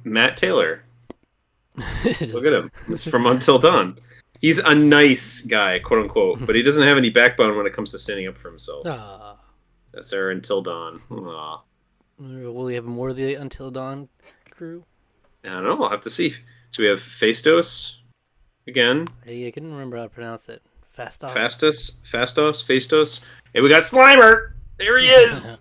Matt Taylor. Look at him. It's from Until Dawn. He's a nice guy, quote unquote, but he doesn't have any backbone when it comes to standing up for himself. That's our Until Dawn. Aww. Will we have more of the Until Dawn crew? I don't know. I'll have to see. So we have Fastos again. Hey, I couldn't remember how to pronounce it. Fastos. Hey, we got Slimer. There he is.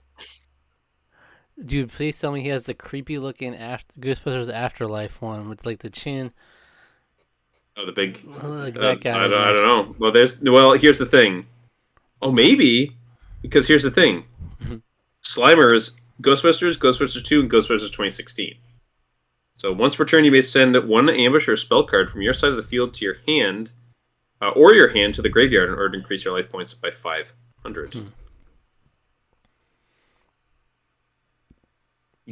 Dude, please tell me he has the creepy looking Ghostbusters Afterlife one with like the chin. Oh, the big. Like that guy I in don't. I there. don't know. Well, there's. Well, here's the thing. Oh, maybe because here's the thing. Slimer's Ghostbusters, Ghostbusters 2, and Ghostbusters 2016. So once per turn, you may send one ambush or spell card from your side of the field to your hand, or your hand to the graveyard in order to increase your life points by 500.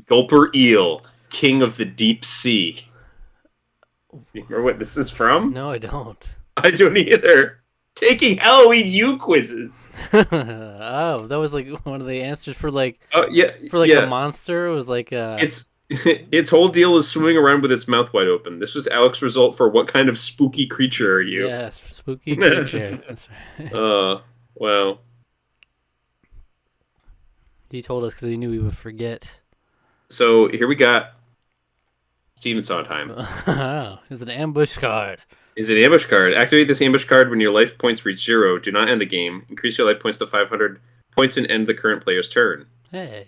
Gulper Eel, King of the Deep Sea. You remember what this is from? No, I don't. I don't either. Taking Halloween U quizzes. Oh, that was like one of the answers for like Oh yeah, a monster. It was like It's its whole deal is swimming around with its mouth wide open. This was Alex's result for what kind of spooky creature are you? yes, spooky creature. That's right. Well. He told us because he knew we would forget. So here we got Steven Sondheim. Oh, it's an ambush card. Is an ambush card. Activate this ambush card when your life points reach 0. Do not end the game. Increase your life points to 500 points and end the current player's turn. Hey.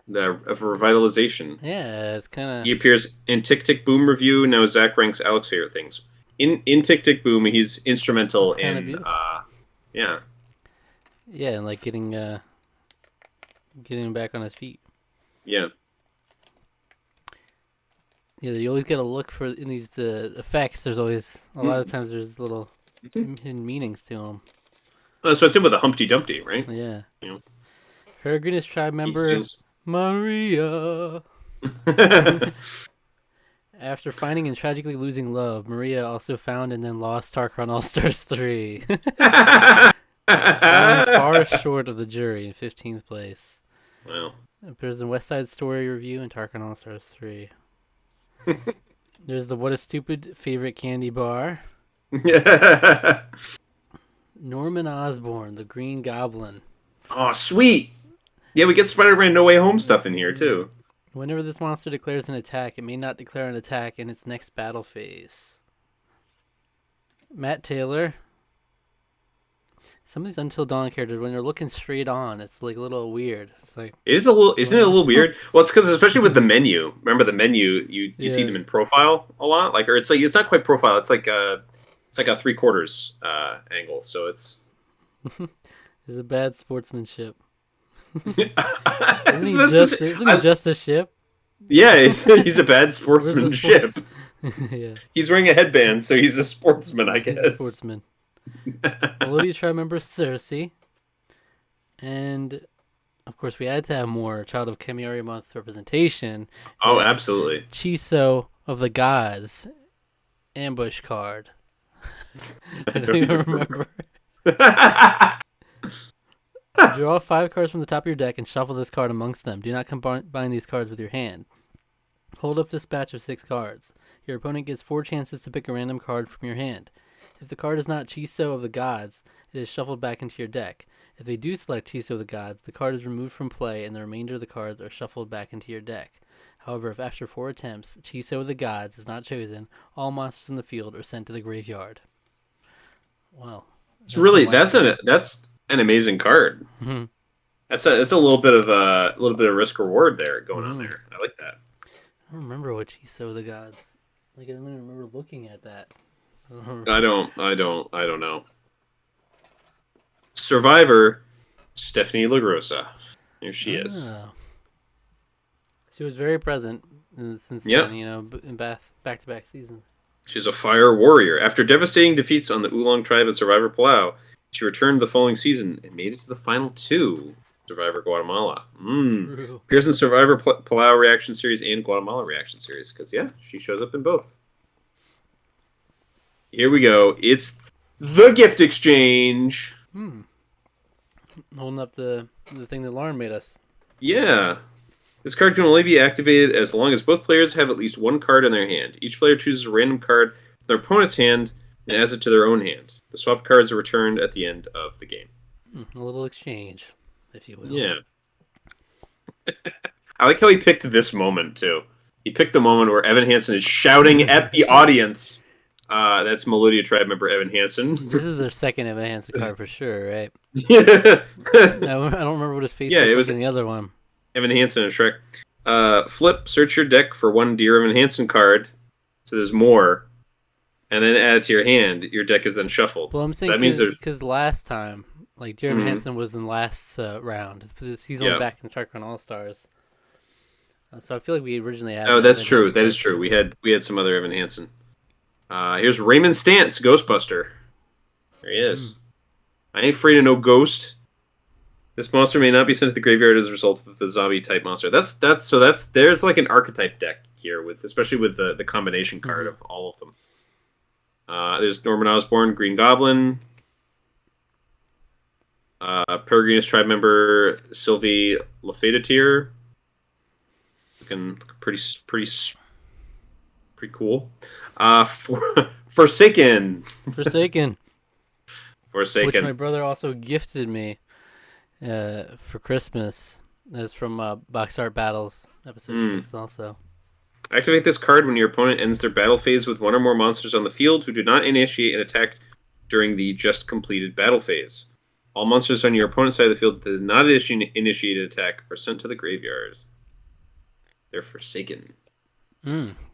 Of revitalization. Yeah, it's kind He of. appears in Tick Tick Boom review. Now Zach ranks Alex's favorite things. In Tick Tick Boom, he's instrumental in. Yeah. Yeah, and like getting him back on his feet. Yeah. Yeah, you always gotta look for in these effects. There's always a lot of times there's little hidden meanings to them. So it's him with a Humpty Dumpty, right? Yeah. You know. Peregrinus tribe member Maria. After finding and tragically losing love, Maria also found and then lost Tarqaron All-Stars 3. Falling far short of the jury in 15th place. Wow. Appears in West Side Story review and Tarqaron All-Stars 3. There's the What a Stupid favorite candy bar. Norman Osborn, the Green Goblin. Oh, sweet. Yeah, we get Spider-Man No Way Home stuff in here, too. Whenever this monster declares an attack, it may not declare an attack in its next battle phase. Matt Taylor. Some of these Until Dawn characters, when they're looking straight on, it's like a little weird. It's like Isn't it a little weird? Well, it's because especially with the menu. Remember the menu? You see them in profile a lot, like, or it's not quite profile. It's like a 3/4 angle. So it's a bad sportsmanship. isn't Isn't he just a ship? Yeah, he's a bad sportsmanship. Yeah. He's wearing a headband, so he's a sportsman, I guess. He's a sportsman. Melodious tribe member Cersei. And, of course, we had to have more Child of Chimera Month representation. Oh, Yes. absolutely. Chiso of the Gods. Ambush card. I don't even remember. Draw 5 cards from the top of your deck and shuffle this card amongst them. Do not combine these cards with your hand. Hold up this batch of 6 cards. Your opponent gets 4 chances to pick a random card from your hand. If the card is not Chiso of the Gods, it is shuffled back into your deck. If they do select Chiso of the Gods, the card is removed from play and the remainder of the cards are shuffled back into your deck. However, if after 4 attempts, Chiso of the Gods is not chosen, all monsters in the field are sent to the graveyard. Wow. That's an amazing card. Mm-hmm. That's a little bit of risk reward there going on there. I like that. I don't remember what Chiso of the Gods. Like I don't even remember looking at that. I don't know. Survivor, Stephanie LaGrossa. Here she is. She was very present since then, in back-to-back seasons. She's a fire warrior. After devastating defeats on the Oolong tribe and Survivor Palau, she returned the following season and made it to the final 2. Survivor Guatemala. Appears in Survivor Palau Reaction Series and Guatemala Reaction Series. Because, she shows up in both. Here we go. It's the gift exchange. Holding up the thing that Lauren made us. Yeah. This card can only be activated as long as both players have at least 1 card in their hand. Each player chooses a random card from their opponent's hand and adds it to their own hand. The swapped cards are returned at the end of the game. A little exchange, if you will. Yeah. I like how he picked this moment, too. He picked the moment where Evan Hansen is shouting at the audience. That's Melodia Tribe member Evan Hansen. This is their second Evan Hansen card for sure, right? Yeah. I don't remember what his face was in the other one. Evan Hansen and Shrek. Flip, search your deck for one Dear Evan Hansen card. So there's more. And then add it to your hand. Your deck is then shuffled. Well, I'm So saying that means there's... because last time, like Jeremy Mhm. Hansen was in last round. He's only Yeah. back in Tarqaron All Stars. So I feel like we originally had. Oh, that that's Evan true. Hansen That is card. true. We had some other Evan Hansen. Here's Raymond Stantz, Ghostbuster. There he is. I ain't afraid of no ghost. This monster may not be sent to the graveyard as a result of the zombie type monster. There's like an archetype deck here with, especially with the combination card of all of them. There's Norman Osborn, Green Goblin, Peregrinus tribe member Sylvie Lafayette, looking pretty cool. Forsaken, Forsaken, which my Forsaken. brother also gifted me for Christmas. That's from Box Art Battles, episode 6 also. Activate this card when your opponent ends their battle phase with one or more monsters on the field who do not initiate an attack during the just completed battle phase. All monsters on your opponent's side of the field that did not initiate an attack are sent to the graveyards. They're forsaken.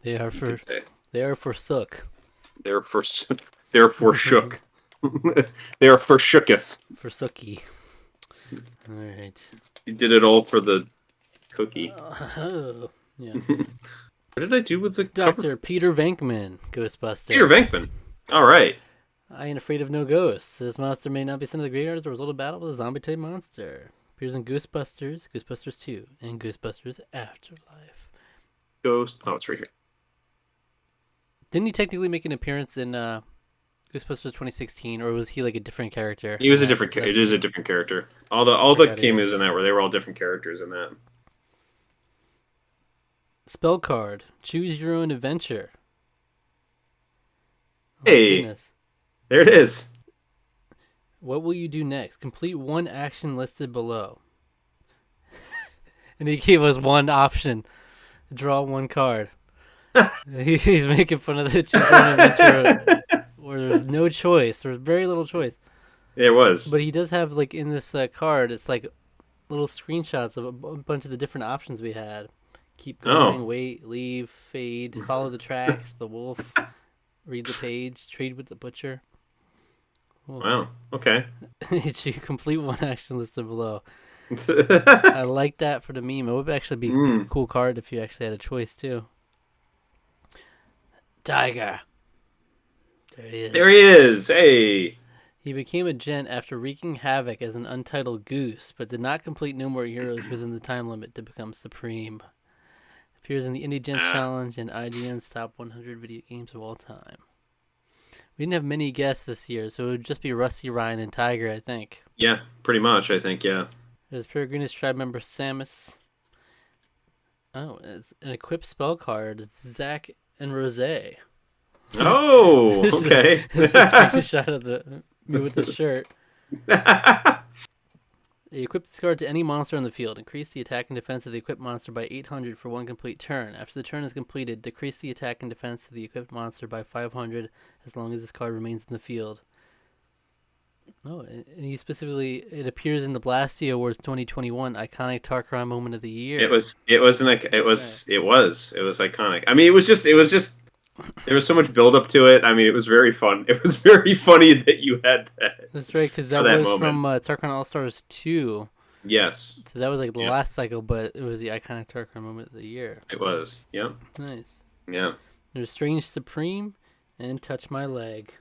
They are forsook. They're shook. They are forshooketh. Forsooky. All right. You did it all for the cookie. Oh, yeah. What did I do with the Dr. Peter Venkman, Ghostbuster. Peter Venkman. All right. I ain't afraid of no ghosts. This monster may not be sent to the graveyard as a result of battle with a zombie-type monster. Appears in Ghostbusters, Ghostbusters 2, and Ghostbusters Afterlife. Ghost. Oh, it's right here. Didn't he technically make an appearance in Ghostbusters 2016, or was he like a different character? He was a different. It is a different character. All the cameos in that were they were all different characters in that. Spell card. Choose your own adventure. Oh, Hey, goodness. there it is. What will you do next? Complete one action listed below. And he gave us one option. Draw one card. He's making fun of the choose your own adventure where there's no choice. There's very little choice. It was. But he does have, like, in this card, it's like little screenshots of a bunch of the different options we had. Keep going, wait, leave, fade, follow the tracks, the wolf, read the page, trade with the butcher. Wow. Okay. You complete one action listed below. I like that for the meme. It would actually be a cool card if you actually had a choice too. Tiger. There he is. There he is. Hey. He became a gent after wreaking havoc as an untitled goose, but did not complete No More Heroes within the time limit to become supreme. Appears in the Indie Gents Challenge and IGN's Top 100 Video Games of All Time. We didn't have many guests this year, so it would just be Rusty, Ryan, and Tiger, I think. Yeah, pretty much. I think. Yeah. There's Peregrinus tribe member Samus. Oh, it's an equipped spell card. It's Zach and Rose. Oh. Okay. This is a screenshot of me with the shirt. You equip this card to any monster on the field. Increase the attack and defense of the equipped monster by 800 for one complete turn. After the turn is completed, decrease the attack and defense of the equipped monster by 500 as long as this card remains in the field. Oh, and he specifically, it appears in the Blastia Awards 2021 iconic Tarqaron moment of the year. It was iconic. I mean, it was just there was so much build up to it. I mean, it was very fun. It was very funny that you had that. That's right, because that was from Tarqaron All Stars 2. Yes. So that was like the last cycle, but it was the iconic Tarqaron moment of the year. It was. Yeah. Nice. Yeah. There's Strange Supreme and Touch My Leg.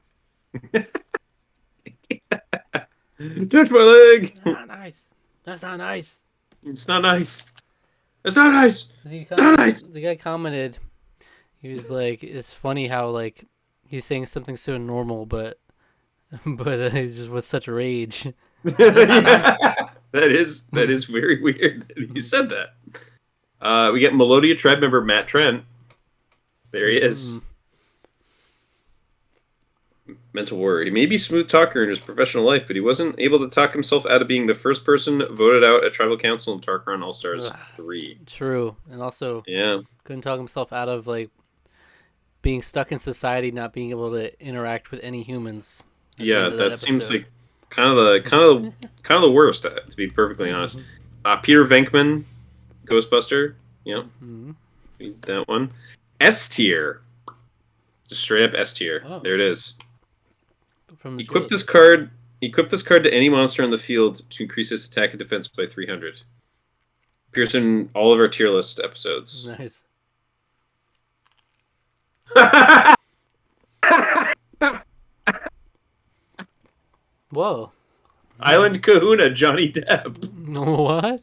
Touch my leg. That's not nice. That's not nice. It's not nice. It's not nice. It's not nice. The guy commented, he was like, it's funny how like he's saying something so normal, but he's just with such rage. That is very weird that he said that. We get Melodia tribe member Matt Trent. There he is. Mental worry. He may be smooth talker in his professional life, but he wasn't able to talk himself out of being the first person voted out at Tribal Council in Tarqaron All Stars 3. True, and also couldn't talk himself out of like being stuck in society, not being able to interact with any humans. Yeah, that seems like kind of the worst, to be perfectly honest. Peter Venkman, Ghostbuster. Yep, Mm-hmm. that one. S tier. Just straight up S tier. Oh, There it is. from the Equip Jade. this card. Equip this card to any monster on the field to increase its attack and defense by 300. Appears in all of our tier list episodes. Nice. Whoa. Island Kahuna, Johnny Depp. What?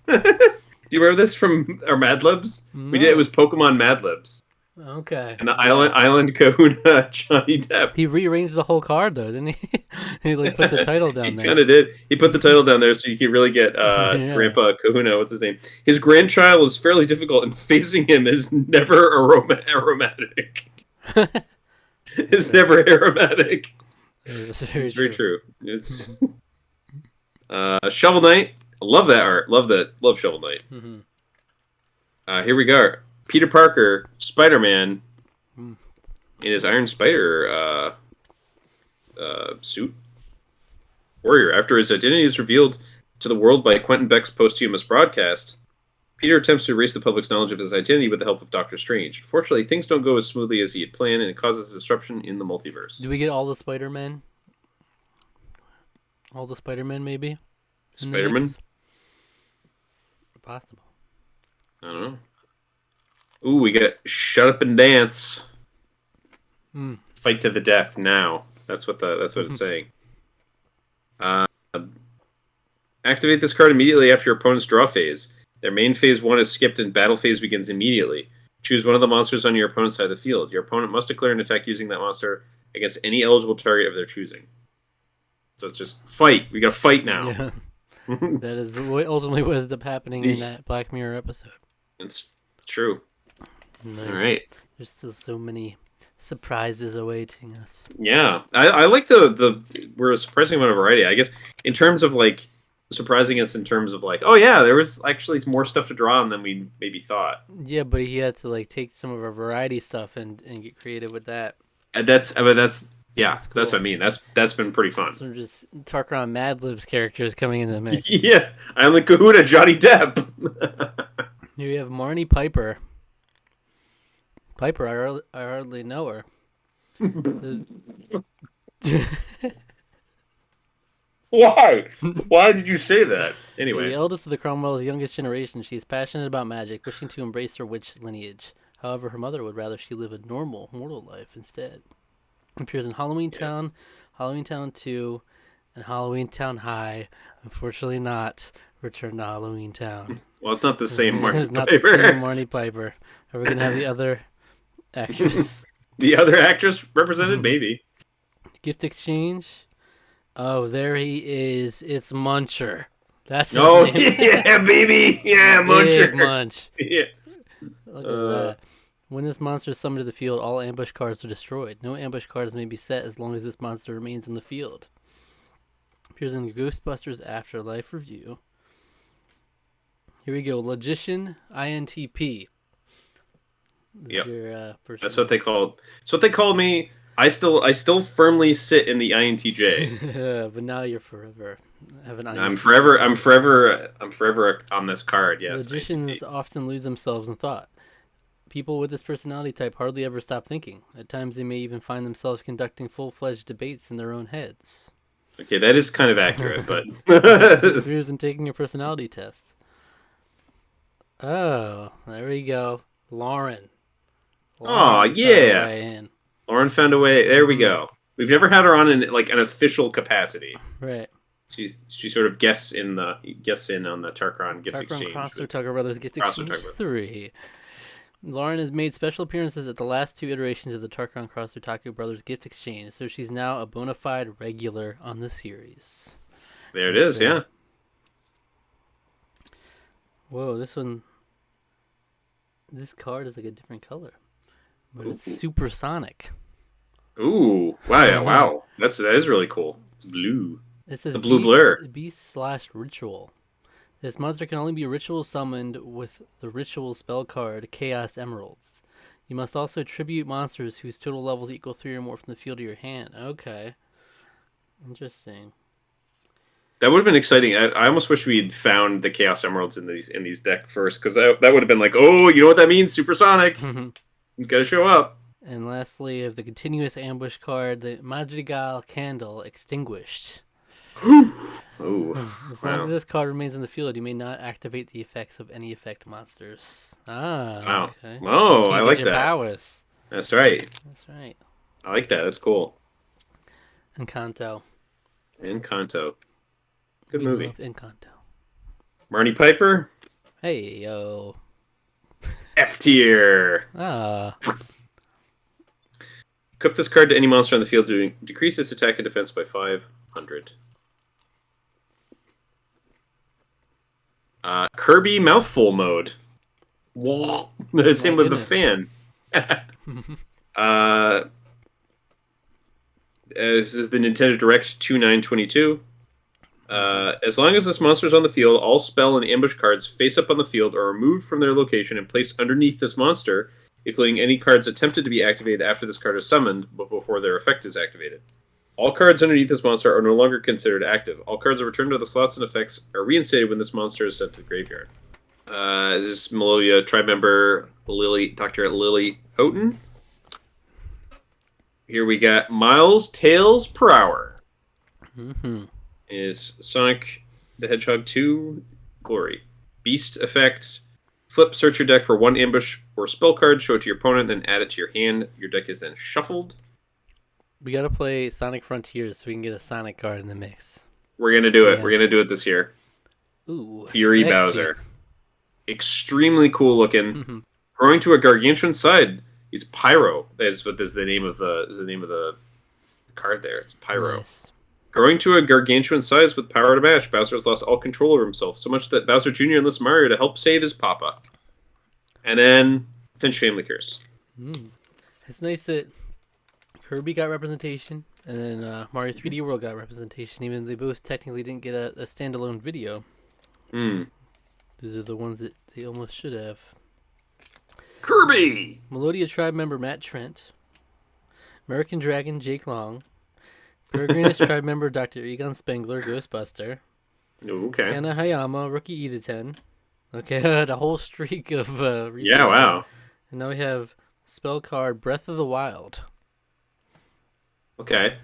Do you remember this from our Mad Libs? We did. It No. was Pokemon Mad Libs. Okay. And Island Kahuna, Johnny Depp. He rearranged the whole card though, didn't he? He like put the title down He there. kind of did. He put the title down there so you could really get Yeah. Grandpa Kahuna. What's his name? His grandchild is fairly difficult, and facing him is never aromatic. It's never aromatic. It's Very true. It's Shovel Knight. I love that art. Love that. Love Shovel Knight. Mm-hmm. Here we go. Peter Parker, Spider-Man, Mm. in his Iron Spider suit. Warrior. After his identity is revealed to the world by Quentin Beck's posthumous broadcast, Peter attempts to erase the public's knowledge of his identity with the help of Doctor Strange. Fortunately, things don't go as smoothly as he had planned, and it causes disruption in the multiverse. Do we get all the Spider-Men? All the Spider-Men, maybe? In the Spider-Man? mix? Possible. I don't know. Ooh, we got Shut Up and Dance. Mm. Fight to the death now. That's what it's saying. Activate this card immediately after your opponent's draw phase. Their main phase 1 is skipped and battle phase begins immediately. Choose one of the monsters on your opponent's side of the field. Your opponent must declare an attack using that monster against any eligible target of their choosing. So it's just fight. We gotta fight now. Yeah. That is ultimately what ends up happening in that Black Mirror episode. It's true. Nice. All right. There's still so many surprises awaiting us. Yeah, I like the we're a surprising amount of variety. I guess in terms of like surprising us in terms of like, oh yeah, there was actually more stuff to draw on than we maybe thought. Yeah, but he had to like take some of our variety stuff and get creative with that. And that's yeah, That's cool. that's what I mean. That's been pretty fun. So just Tarqaron Mad Libs characters coming into the mix. Yeah, I'm the Kahuna, Johnny Depp. Here we have Marnie Piper. Piper, I hardly know her. Why? Why did you say that? Anyway, The eldest of the Cromwell's youngest generation, she is passionate about magic, wishing to embrace her witch lineage. However, her mother would rather she live a normal, mortal life instead. Appears in Halloween Town, Halloween Town 2, and Halloween Town High. Unfortunately not Return to Halloween Town. well, it's not the same Marty It's not Piper. the same Marnie Piper. Are we going to have the other actress? The other actress represented, maybe. Gift exchange? Oh, there he is. It's Muncher. That's his Oh name. yeah, baby, yeah, Muncher. Big Munch. Yeah. Look at that. When this monster is summoned to the field, all ambush cards are destroyed. No ambush cards may be set as long as this monster remains in the field. Appears in Ghostbusters Afterlife Review. Here we go. Logician INTP. Yep. Your, That's what they called. That's what they called me. I still firmly sit in the INTJ. But now you're forever have an INTP. I'm forever on this card. Yes. Logicians INTJ. often lose themselves in thought. People with this personality type hardly ever stop thinking. At times, they may even find themselves conducting full-fledged debates in their own heads. Okay, that is kind of accurate, but Appears in taking a personality test. Oh, there we go. Lauren. Aw, Lauren yeah. found her way in. Lauren found a way. There we go. We've never had her on in like an official capacity. Right. She sort of guests in on the Tarqaron gift Tarqaron exchange. Crosser Tucker Brothers Gift Crosser Exchange Tucker Brothers. 3. Lauren has made special appearances at the last 2 iterations of the Tarqaron Crosser Tucker Brothers Gift Exchange, so she's now a bona fide regular on the series. There it is. Yeah. Whoa, this card is like a different color, but it's Ooh. supersonic. Ooh! Wow! Wow! That is really cool. It's blue. It says The blue blur. Beast/Ritual. This monster can only be ritual summoned with the ritual spell card Chaos Emeralds. You must also tribute monsters whose total levels equal 3 or more from the field of your hand. Okay. Interesting. That would have been exciting. I almost wish we had found the Chaos Emeralds in these deck first, because that would have been like, oh, you know what that means? Supersonic. He's got to show up. And lastly, of the continuous ambush card, the Madrigal Candle Extinguished. Oh, As long as this card remains in the field, you may not activate the effects of any effect monsters. Wow. Okay. Oh, I like your that. Powers. That's right. That's right. I like that. That's cool. Encanto. Good We movie. love Encanto. Marnie Piper. Hey, yo. F tier. Equip this card to any monster on the field to decrease its attack and defense by 500. Kirby Mouthful Mode. The same with the fan. This is the Nintendo Direct 2922. As long as this monster is on the field, all spell and ambush cards face up on the field are removed from their location and placed underneath this monster, including any cards attempted to be activated after this card is summoned, but before their effect is activated. All cards underneath this monster are no longer considered active. All cards are returned to the slots and effects are reinstated when this monster is sent to the graveyard. This is Melodia tribe member Dr. Lily Houghton. Here we got Miles Tails per hour. Is Sonic the Hedgehog 2 Glory. Beast effect. Flip, search your deck for one ambush or spell card, show it to your opponent, then add it to your hand. Your deck is then shuffled. We gotta play Sonic Frontiers so we can get a Sonic card in the mix. We're gonna do it. We're gonna do it this year. Ooh, Fury sexy. Bowser. Extremely cool looking. Growing to a gargantuan side. He's Pyro. That is what is the name of the card there. It's Pyro. Nice. Growing to a gargantuan size with power to match, Bowser has lost all control over himself, so much that Bowser Jr. enlists Mario to help save his papa. And then Finch Family Curse. It's nice that Kirby got representation, and then Mario 3D World got representation, even though they both technically didn't get a standalone video. These are the ones that they almost should have. Kirby! Melodia tribe member Matt Trent. American Dragon Jake Long. Peregrinus tribe member Dr. Egon Spengler, Ghostbuster. Okay. Kana Hayama, Rookie Editen. Okay, had a whole streak of Yeah, wow. And now we have spell card Breath of the Wild. Okay.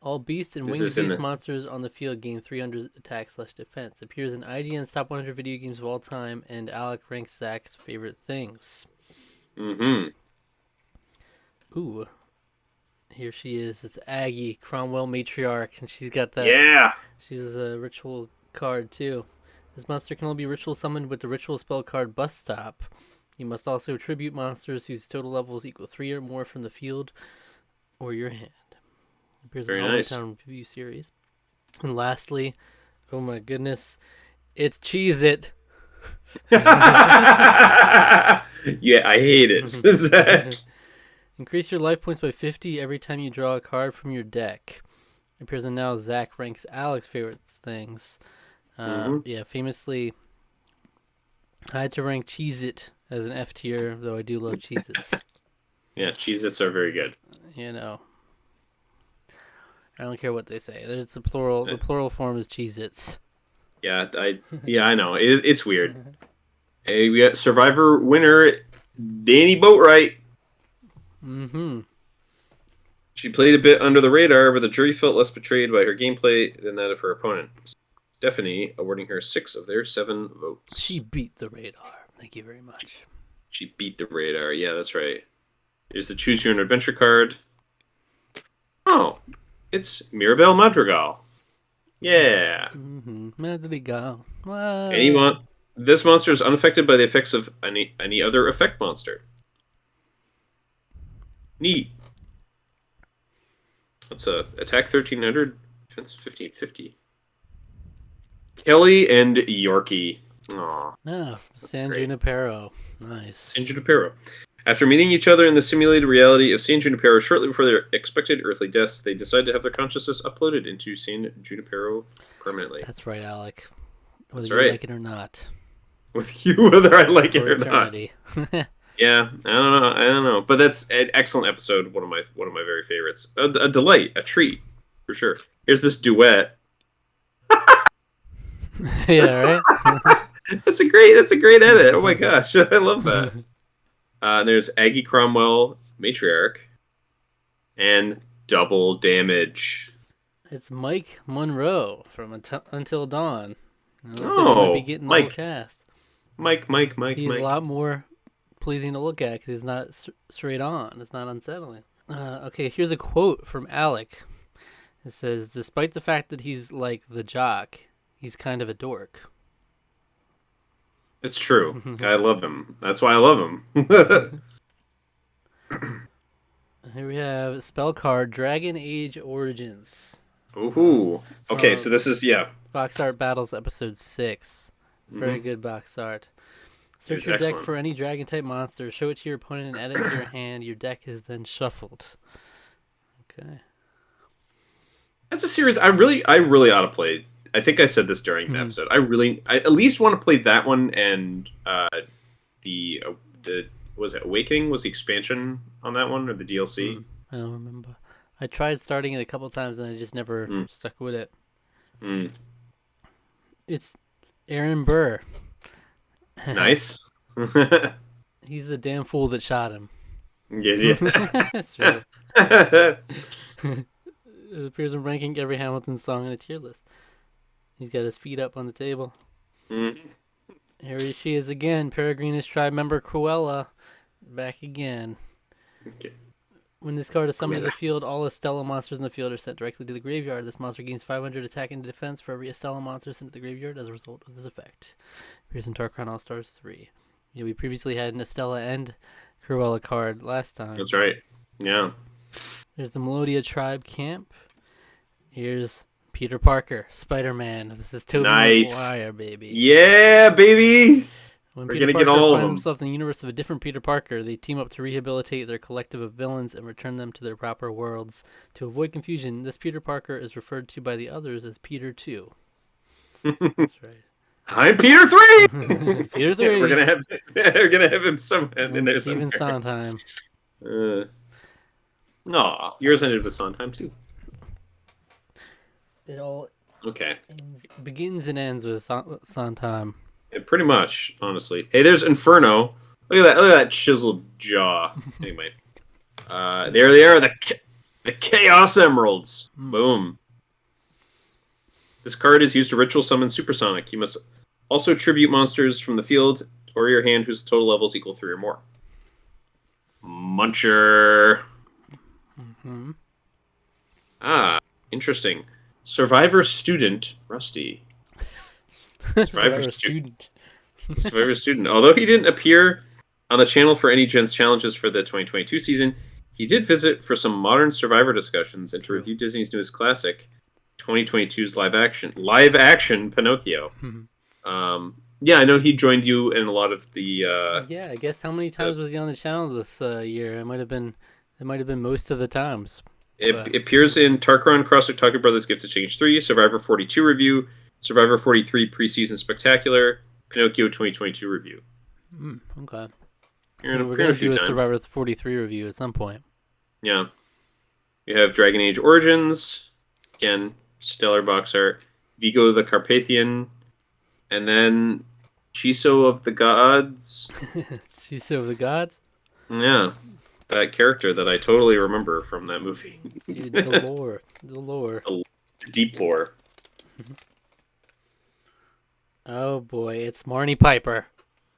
All beast and winged beast monsters on the field gain 300 attack/defense. Appears in IGN's top 100 video games of all time, and Alec ranks Zach's favorite things. Ooh. Here she is. It's Aggie, Cromwell Matriarch, and she's got that. Yeah. She's a ritual card too. This monster can only be ritual summoned with the ritual spell card Bus Stop. You must also tribute monsters whose total levels equal 3 or more from the field or your hand. Appears in the Town Review series. And lastly, oh my goodness, it's Cheez-It. Yeah, I hate it. Increase your life points by 50 every time you draw a card from your deck. Appears in now Zach ranks Alec's favorite things. Yeah, famously, I had to rank Cheez-It as an F tier, though I do love Cheez-Its. Yeah, Cheez-Its are very good. You know, I don't care what they say. It's the plural. The plural form is Cheez-Its. Yeah, I know. It's weird. Hey, we got Survivor winner Danny Boatwright. She played a bit under the radar, but the jury felt less betrayed by her gameplay than that of her opponent. Stephanie awarding her 6 of their 7 votes. She beat the radar. Thank you very much. She beat the radar. Yeah, that's right. Here's the Choose Your Own Adventure card. Oh, it's Mirabelle Madrigal. Yeah. Madrigal. This monster is unaffected by the effects of any other effect monster. Neat. That's attack 1300, defense 1550. Kelly and Yorkie. Aww. San Junipero. Nice. San Junipero. After meeting each other in the simulated reality of San Junipero shortly before their expected earthly deaths, they decide to have their consciousness uploaded into San Junipero permanently. That's right, Alec. Whether you like it or not. With you, whether I like it or eternity. Not. Yeah, I don't know. But that's an excellent episode. One of my very favorites. A delight, a treat, for sure. Here's this duet. Yeah, That's a great edit. Oh my gosh, I love that. There's Aggie Cromwell, matriarch, and double damage. It's Mike Monroe from Until Dawn. It looks like we might be Oh, getting the whole Mike, cast. He's a Mike. lot more pleasing to look at because he's not straight on. It's not unsettling. Okay, here's a quote from Alec. It says, "Despite the fact that he's like the jock, he's kind of a dork." It's true. I love him. That's why I love him. Here we have spell card Dragon Age Origins. Ooh. Okay, so this is Box Art Battles Episode 6. Very Mhm. good box art. It Search was your deck excellent. for any dragon type monster, show it to your opponent, and add it to your hand. Your deck is then shuffled. Okay. That's a series I really ought to play. I think I said this during the episode. I at least want to play that one and the was it Awakening was the expansion on that one or the DLC? I don't remember. I tried starting it a couple times and I just never stuck with it. Mm. It's Aaron Burr. Nice. He's the damn fool that shot him. Yeah. That's true. It appears in ranking every Hamilton song in a tier list. He's got his feet up on the table. Mm. Here she is again, Peregrinus tribe member Cruella, back again. Okay. When this card is summoned to the field, all Estella monsters in the field are sent directly to the graveyard. This monster gains 500 attack and defense for every Estella monster sent to the graveyard as a result of this effect. Appears in Tarqaron All-Stars 3. Yeah, we previously had an Estella and Cruella card last time. That's right. Yeah. There's the Melodia tribe camp. Here's Peter Parker, Spider-Man. This is Tobey Maguire, baby. Yeah, baby. When We're Peter gonna Parker get all of finds them. himself in the universe of a different Peter Parker, they team up to rehabilitate their collective of villains and return them to their proper worlds. To avoid confusion, this Peter Parker is referred to by the others as Peter 2. That's right. I'm Peter 3. Peter 3. we're gonna have him some in there Stephen somewhere. Sondheim. No, yours ended with Sondheim too. It all Okay. begins and ends with Sondheim. Yeah, pretty much, honestly. Hey, there's Inferno. Look at that! Look at that chiseled jaw. Anyway, there they are. The Chaos Emeralds. Boom. This card is used to ritual summon Supersonic. You must also tribute monsters from the field or your hand whose total levels equal 3 or more. Muncher. Mm-hmm. Ah, interesting. Survivor student Rusty. Survivor student. Survivor student. Although he didn't appear on the channel for any Gens challenges for the 2022 season, he did visit for some modern Survivor discussions and to review Disney's newest classic, 2022's live action Pinocchio. Yeah, I know he joined you in a lot of the. Yeah, I guess how many times was he on the channel this year? It might have been most of the times. It appears in Tarqaron Cross Tucker Brothers Gift Exchange 3, Survivor 42 review, Survivor 43 preseason spectacular, Pinocchio 2022 review. Okay. We're going to do a Survivor 43 review at some point. Yeah. We have Dragon Age Origins, again, stellar box art, Vigo the Carpathian, and then Chiso of the Gods. Chiso of the Gods? Yeah. That character that I totally remember from that movie. Dude, the lore. The deep lore. Oh boy, it's Marnie Piper.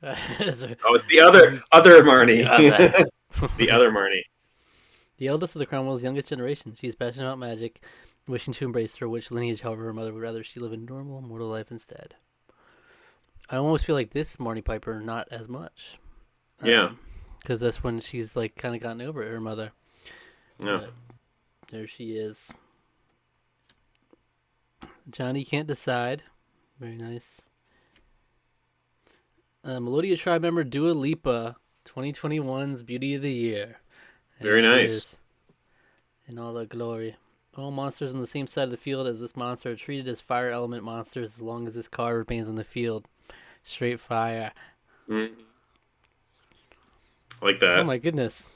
Oh, it's the other Marnie. The other Marnie. The eldest of the Cromwell's youngest generation. She is passionate about magic, wishing to embrace her witch lineage. However, her mother would rather she live a normal, mortal life instead. I almost feel like this Marnie Piper, not as much. Yeah. Because that's when she's like kind of gotten over her mother. Yeah. But there she is. Johnny can't decide. Very nice. Melodia tribe member Dua Lipa, 2021's Beauty of the Year. Very nice. In all the glory. All monsters on the same side of the field as this monster are treated as fire element monsters as long as this card remains on the field. Straight fire. Mm. Like that. Oh my goodness.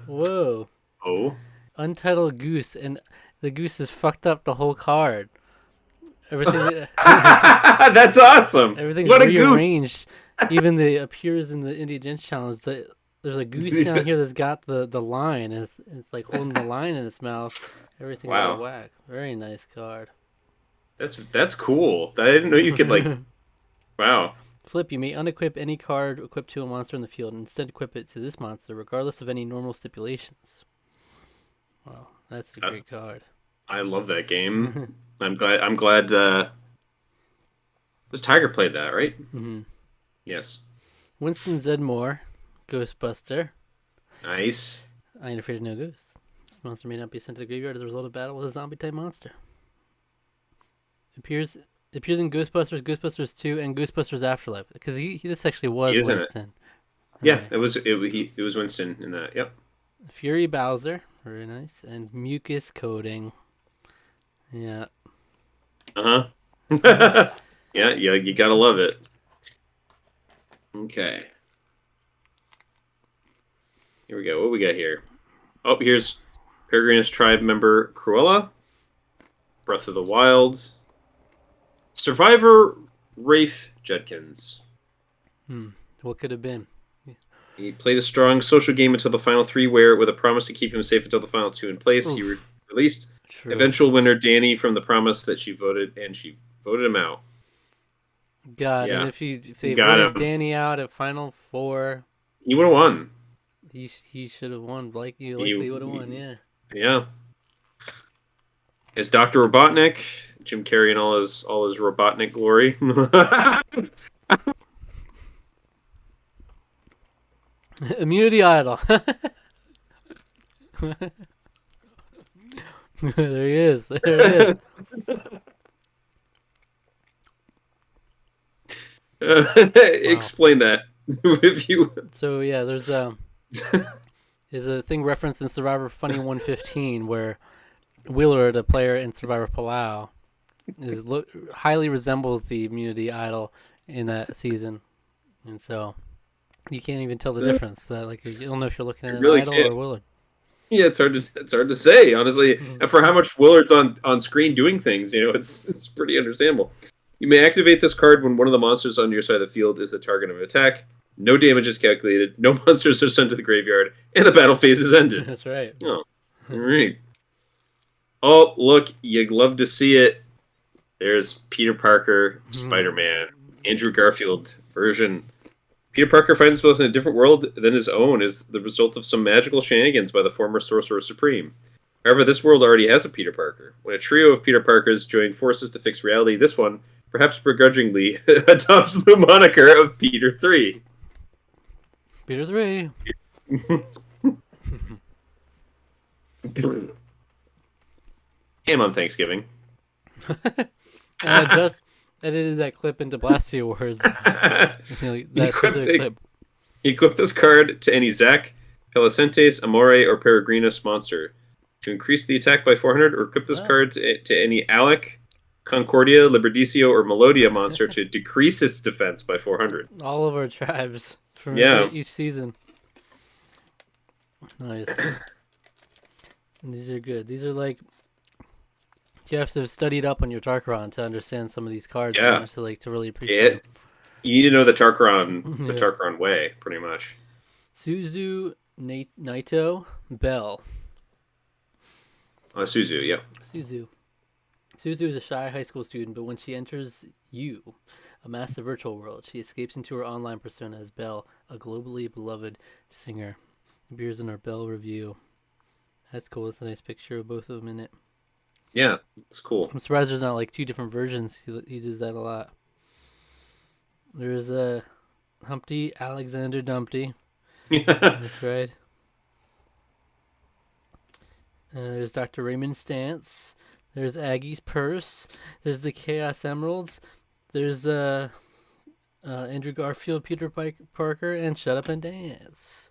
Whoa. Oh. Untitled Goose, and the goose has fucked up the whole card. everything. That's awesome. Everything's What a goose. rearranged. Even the appears in the Indie Gents challenge. There's a goose down here that's got the line. And it's like holding the line in its mouth. Everything's out of Wow. whack. Very nice card. That's cool. I didn't know you could like. Wow. Flip, you may unequip any card equipped to a monster in the field and instead equip it to this monster, regardless of any normal stipulations. Wow, that's a great card. I love that game. I'm glad. This Tiger played that, right? Mm-hmm. Yes. Winston Zedmore, Ghostbuster. Nice. I ain't afraid of no ghosts. This monster may not be sent to the graveyard as a result of battle with a zombie-type monster. Appears in Ghostbusters, Ghostbusters 2, and Ghostbusters Afterlife. Because this actually was Winston. Yeah, Right. it was Winston in that. Yep. Fury Bowser, very nice, and Mucus Coating. Yeah. Yeah, you gotta love it. Okay. Here we go. What we got here? Oh, here's Peregrinus tribe member Cruella. Breath of the Wild. Survivor Rafe Judkins. What could have been? He played a strong social game until the final 3, where, with a promise to keep him safe until the final 2 in place, he released. True. Eventual winner Danny from the promise that she voted him out. God, Yeah. and if they Got voted him. Danny out at Final 4, He would have won. he should have won. Likely would have won, yeah. Yeah. It's Dr. Robotnik, Jim Carrey in all his Robotnik glory. Immunity Idol. There he is. There it is. Explain that if you. So yeah, there's a thing referenced in Survivor Funny 115 where Willard, a player in Survivor Palau, highly resembles the Immunity Idol in that season, and so you can't even tell the difference. Like you don't know if you're looking at an really Idol can't. or Willard. Yeah, it's hard to say, honestly. And for how much Willard's on screen doing things, it's pretty understandable. You may activate this card when one of the monsters on your side of the field is the target of an attack. No damage is calculated. No monsters are sent to the graveyard, and the battle phase is ended. That's right. Oh, all right. Oh, look, you'd love to see it. There's Peter Parker, Spider-Man, Andrew Garfield version. Peter Parker finds himself in a different world than his own as the result of some magical shenanigans by the former Sorcerer Supreme. However, this world already has a Peter Parker. When a trio of Peter Parkers join forces to fix reality, this one, perhaps begrudgingly, adopts the moniker of Peter 3. Peter 3. Came on Thanksgiving. I just edited that clip into Blasty Awards. That specific clip. Equip this card to any Zac, Pelicentes, Amore, or Peregrinus monster to increase the attack by 400, or equip this card to any Alec, Concordia, Liberdicio, or Melodia monster to decrease its defense by 400. All of our tribes from each season. Nice. And these are good. These are like you have to have studied up on your Tarqaron to understand some of these cards. Yeah. To really appreciate them. You need to know the Tarqaron way, pretty much. Suzu Naito Bell. Suzu, yeah. Suzu is a shy high school student, but when she enters a massive virtual world, she escapes into her online persona as Belle, a globally beloved singer. Appears in our Belle review. That's cool. It's a nice picture of both of them in it. Yeah, it's cool. I'm surprised there's not like two different versions. He does that a lot. There's Humpty Alexander Dumpty. That's right. There's Dr. Raymond Stantz. There's Aggie's Purse. There's the Chaos Emeralds. There's Andrew Garfield, Peter Parker, and Shut Up and Dance.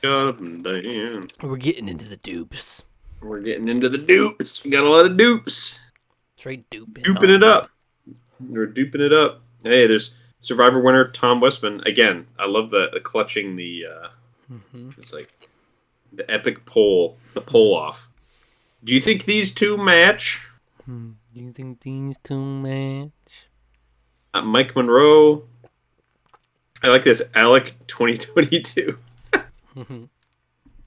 Shut up and dance. We're getting into the dupes. We're getting into the dupes. We got a lot of dupes. Straight duping. Duping it up. We're duping it up. Hey, there's Survivor winner Tom Westman. Again, I love the clutching the it's like the epic the pull off. Do you think these two match? You think these two match? Mike Monroe. I like this. Alec 2022.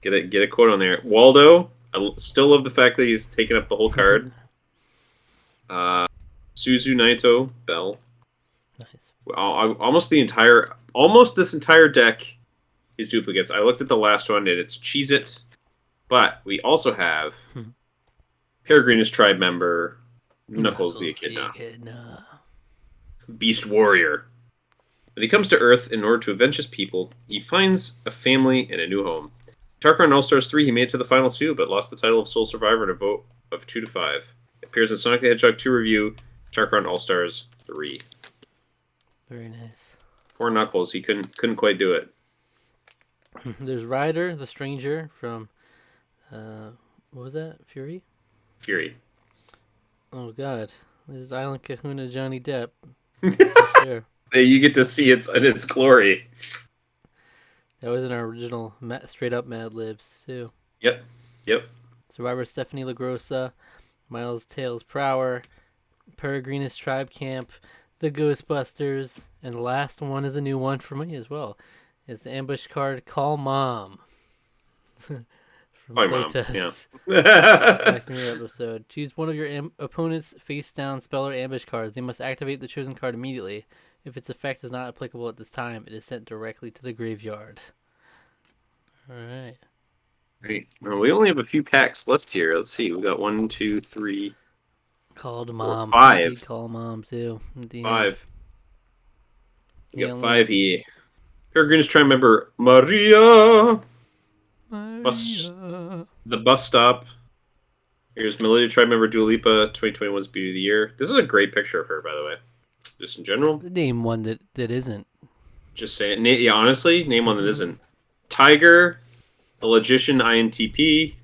Get a quote on there. Waldo. I still love the fact that he's taken up the whole card. Suzu Naito Bell. Nice. Almost this entire deck is duplicates. I looked at the last one and it's Cheez-It, but we also have Peregrina's tribe member Knuckles the Echidna. Beast Warrior. When he comes to Earth in order to avenge his people, he finds a family and a new home. Tarqaron All-Stars 3, he made it to the final two, but lost the title of Sole Survivor in a vote of 2-5. Appears in Sonic the Hedgehog 2 review, Tarqaron All-Stars 3. Very nice. Poor Knuckles, he couldn't quite do it. There's Ryder, the stranger from, what was that? Fury? Fury. Oh, God. There's Island Kahuna Johnny Depp. Sure. You get to see its in its glory. That was in our original straight up Mad Libs, too. Yep. Survivor Stephanie LaGrossa, Miles Tails Prower, Peregrina's Tribe Camp, the Ghostbusters, and the last one is a new one for me as well. It's the ambush card Call Mom. From Playtest. Black Mirror episode. Choose one of your opponent's face down spell or ambush cards. They must activate the chosen card immediately. If its effect is not applicable at this time, it is sent directly to the graveyard. Alright. Great. Well, we only have a few packs left here. Let's see. We got 1, 2, 3. Called Mom. 5. Call Mom, too. 5. We got 5 here. Peregrina's Tribe member Maria. The bus stop. Here's Melody Tribe member Dua Lipa, 2021's Beauty of the Year. This is a great picture of her, by the way. Just in general. Name one that isn't. Just saying. Yeah, honestly, name one that isn't. Tiger, The Logician INTP,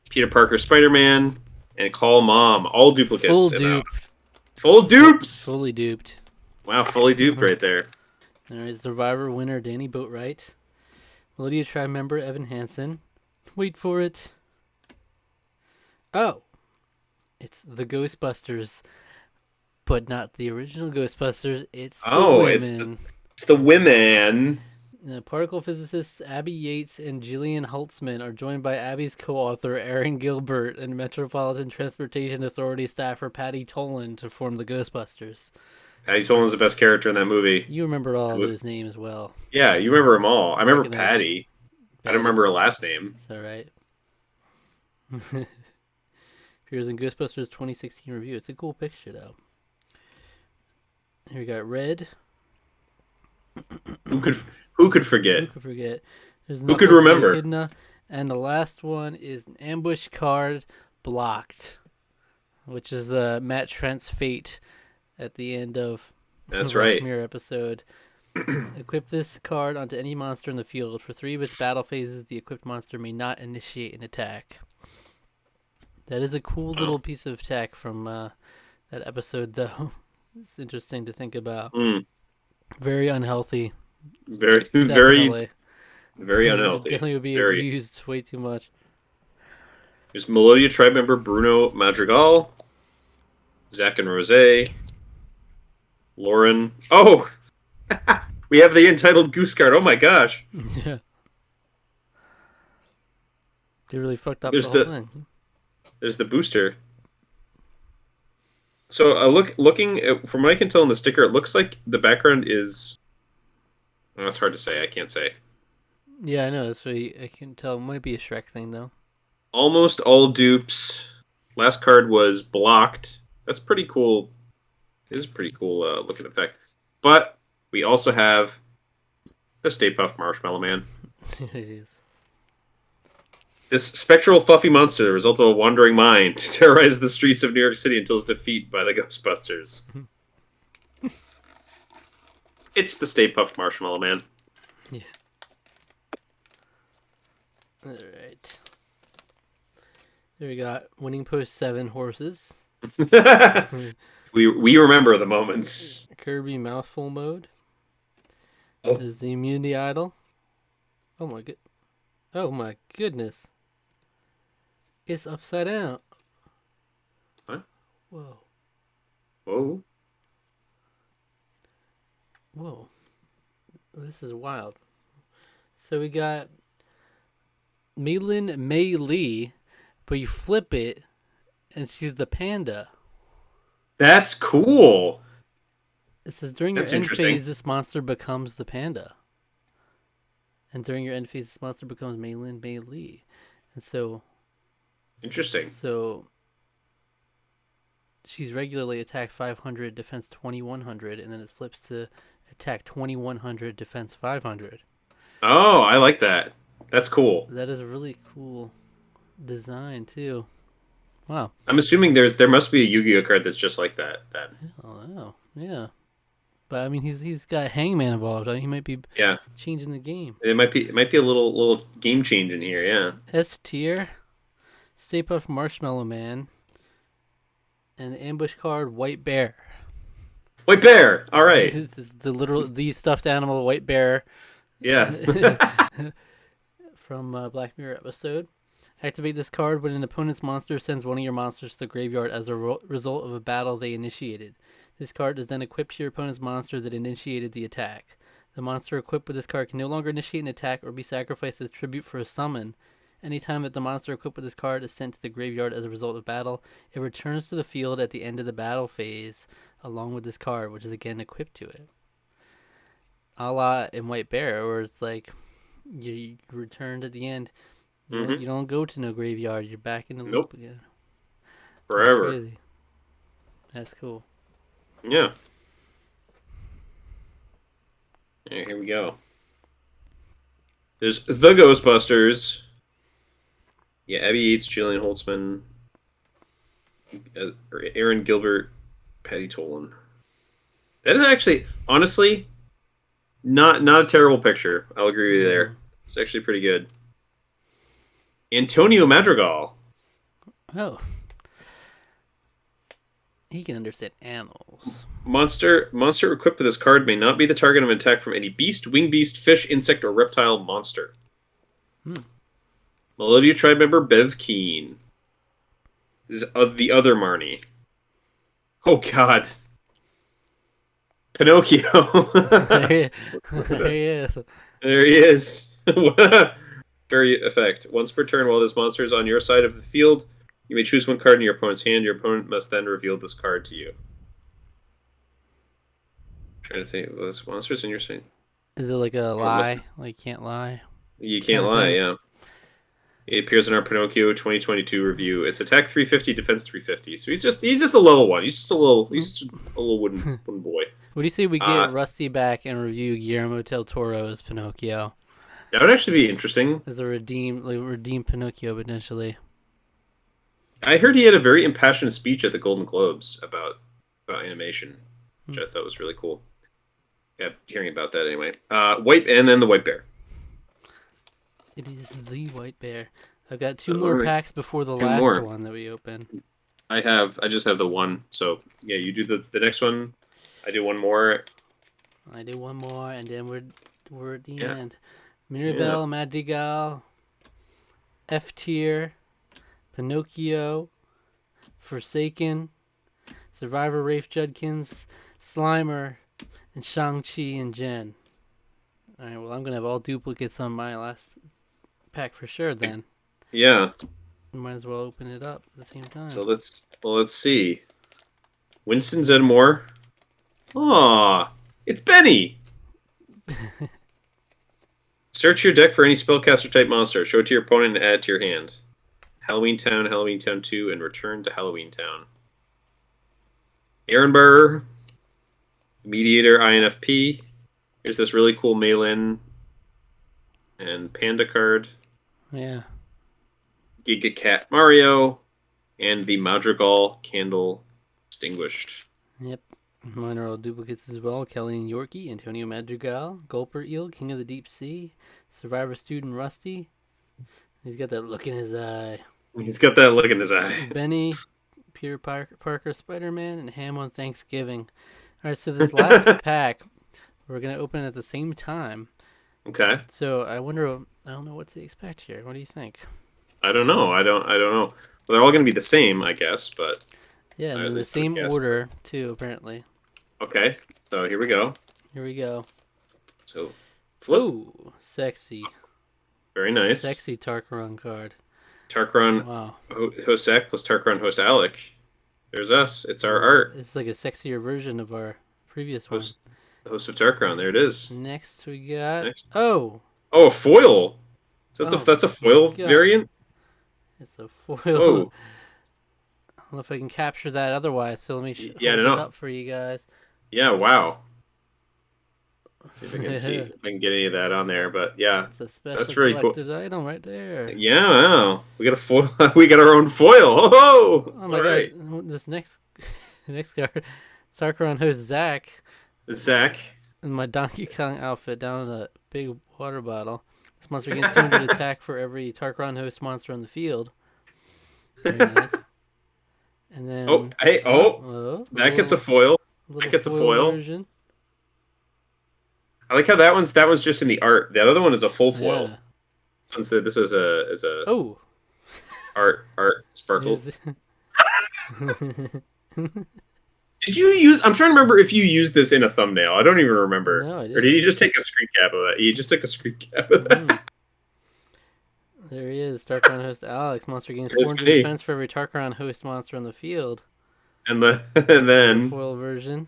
Peter Parker Spider-Man, and Call Mom. All duplicates. Full dupe. Full dupes! Fully duped. Wow, fully duped right there. Alright, Survivor winner Danny Boatwright. Melodia Tribe member Evan Hansen. Wait for it. Oh. It's the Ghostbusters. But not the original Ghostbusters. It's the women. It's the women. Particle physicists Abby Yates and Jillian Holtzman are joined by Abby's co-author Aaron Gilbert and Metropolitan Transportation Authority staffer Patty Tolan to form the Ghostbusters. Patty Tolan's the best character in that movie. You remember all those names well. Yeah, you remember them all. I remember Patty. I don't remember her last name. Is that right? Appears in Ghostbusters 2016 review. It's a cool picture, though. Here we got Red. Who could forget? Who could forget? There's Who could remember? Echidna, and the last one is an ambush card Blocked, which is the Matt Trent's fate at the end of That's the right. Black Mirror episode. Equip this card onto any monster in the field. For 3 of its battle phases, the equipped monster may not initiate an attack. That is a cool little piece of tech from that episode, though. It's interesting to think about. Very unhealthy. Very Definitely. unhealthy. Definitely would be Very. abused way too much. There's Melodia Tribe member Bruno Madrigal, Zach and Rose, Lauren. Oh, we have the entitled Goose Card. Oh my gosh. Yeah. They really fucked up There's the whole thing. There's the booster. So looking at, from what I can tell in the sticker, it looks like the background is. Well, it's hard to say. I can't say. Yeah, I know. That's what I can tell. It might be a Shrek thing, though. Almost all dupes. Last card was blocked. That's pretty cool. It is a pretty cool looking effect. But we also have the Stay Puft Marshmallow Man. It is. This spectral fluffy monster, the result of a wandering mind, terrorizes the streets of New York City until its defeat by the Ghostbusters. It's the Stay Puft Marshmallow Man. Yeah. All right. There we got Winning Post 7 horses. we remember the moments. Kirby Mouthful Mode. Oh. There's the Immunity Idol. Oh my goodness. It's upside down. What? Whoa. Whoa. Whoa. This is wild. So we got Maylin Mei Lee, but you flip it, and she's the panda. That's cool. It says during your That's end interesting. phase, this monster becomes the panda. And during your end phase, this monster becomes Maylin Mei Lee. And Interesting. so she's regularly attack 500, defense 2100, and then it flips to attack 2100, defense 500. Oh, I like that. That's cool. That is a really cool design too. Wow. I'm assuming there must be a Yu-Gi-Oh card that's just like that. Then. Oh wow. Yeah. But I mean, he's got Hangman involved. He might be Yeah. changing the game. It might be a little game change in here. Yeah. S tier, Stay Puft Marshmallow Man, and the ambush card White Bear. White Bear. All right. the stuffed animal White Bear Yeah. from Black Mirror episode. Activate this card when an opponent's monster sends one of your monsters to the graveyard as a result of a battle they initiated. This card is then equipped to your opponent's monster that initiated the attack. The monster equipped with this card can no longer initiate an attack or be sacrificed as tribute for a summon. Anytime that the monster equipped with this card is sent to the graveyard as a result of battle, it returns to the field at the end of the battle phase along with this card, which is again equipped to it. A la in White Bear, where it's like you returned at the end. You don't go to no graveyard. You're back in the loop again. That's Forever. crazy. That's cool. Yeah. Here we go. There's the Ghostbusters. Yeah, Abby Yates, Jillian Holtzman, Aaron Gilbert, Patty Tolan. That is actually, honestly, not a terrible picture. I'll agree with you there. It's actually pretty good. Antonio Madrigal. Oh. He can understand animals. Monster equipped with this card may not be the target of an attack from any beast, wing beast, fish, insect, or reptile monster. Melodia tribe member Bev Keen. This is of the other Marnie. Oh God. Pinocchio. There he is. There he is. Very effect. Once per turn, while this monster is on your side of the field, you may choose one card in your opponent's hand. Your opponent must then reveal this card to you. I'm trying to think. Well, this monster's in your side. Is it like a lie? Like can't lie? You can't lie, yeah. It appears in our Pinocchio 2022 review. It's attack 350, defense 350. So he's just a level one. He's just a little wooden boy. What do you say we get Rusty back and review Guillermo del Toro's Pinocchio? That would actually be interesting. As a redeem Pinocchio potentially. I heard he had a very impassioned speech at the Golden Globes about animation, which I thought was really cool. Yeah, hearing about that anyway. And then the White Bear. It is the White Bear. I've got two more packs before the last one that we open. I just have the one. So yeah, you do the next one. I do one more. I do one more, and then we're at the end. Mirabelle Madrigal, F tier, Pinocchio, Forsaken, Survivor Rafe Judkins, Slimer, and Shang-Chi and Jen. Alright, well, I'm going to have all duplicates on my last pack for sure then. Yeah. Might as well open it up at the same time. So let's see. Winston Zedmore. Aw, it's Benny. Search your deck for any spellcaster type monster. Show it to your opponent and add it to your hand. Halloween Town 2, and return to Halloween Town. Aaron Burr. Mediator INFP. Here's this really cool Maylin and Panda card. Yeah. Giga Cat Mario. And the Madrigal Candle Extinguished. Yep. Mine are all duplicates as well. Kelly and Yorkie, Antonio Madrigal, Gulper Eel, King of the Deep Sea, Survivor Student Rusty. He's got that look in his eye. He's got that look in his eye. Benny, Peter Parker, Spider-Man, and Ham on Thanksgiving. All right, so this last pack, we're going to open at the same time. Okay. So I don't know what to expect here. What do you think? I don't know. I don't know. Well, they're all going to be the same, I guess, but... Yeah, and At in the least to the same cast. order too, apparently. Okay, so here we go. Here we go. So, flip. Oh, sexy. Very nice. Sexy Tarqaron card. Tarqaron Wow. host Zach plus Tarqaron host Alec. There's us. It's our art. It's like a sexier version of our previous one. Host of Tarqaron. There it is. Next we got Next. oh Oh, a foil. That's a foil God. variant. It's a foil. Whoa. I don't know if I can capture that otherwise, so let me Yeah, hold no. it up for you guys. Yeah. Wow. See if I can see if I can get any of that on there, but yeah, It's a special that's really cool. collected item right there. Yeah, wow. We got a foil. We got our own foil. Oh, Oh my all god! right. This next card, Tarqaron host Zach Zach. in my Donkey Kong outfit down in a big water bottle. This monster gains 200 attack for every Tarqaron host monster on the field. Very nice. And then that gets a foil. That gets a foil. Version. I like how that one's just in the art. The other one is a full foil. Yeah. And so this is a Oh. art sparkle. Is Did you use? I'm trying to remember if you used this in a thumbnail. I don't even remember. No, I didn't. Or did you just take a screen cap of that? You just took a screen cap of that. There he is, Tarqaron host Alex. Monster gains There's 400 me. defense for every Tarqaron host monster on the field. And then Foil version.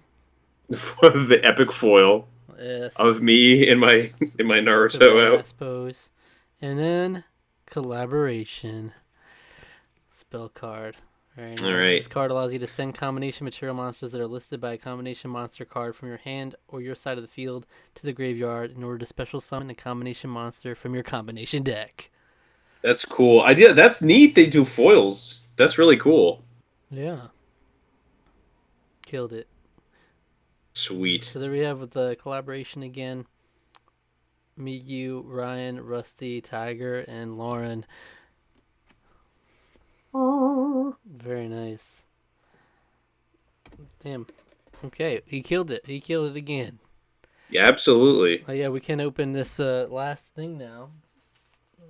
the epic foil Yes. of me in my Naruto The out. last pose. And then collaboration. Spell card. Very nice. All right. This card allows you to send combination material monsters that are listed by a combination monster card from your hand or your side of the field to the graveyard in order to special summon a combination monster from your combination deck. That's cool. That's neat. They do foils. That's really cool. Yeah. Killed it. Sweet. So there we have with the collaboration again. Me, you, Ryan, Rusty, Tiger, and Lauren. Oh. Very nice. Damn. Okay, he killed it. He killed it again. Yeah, absolutely. Oh yeah, we can open this last thing now,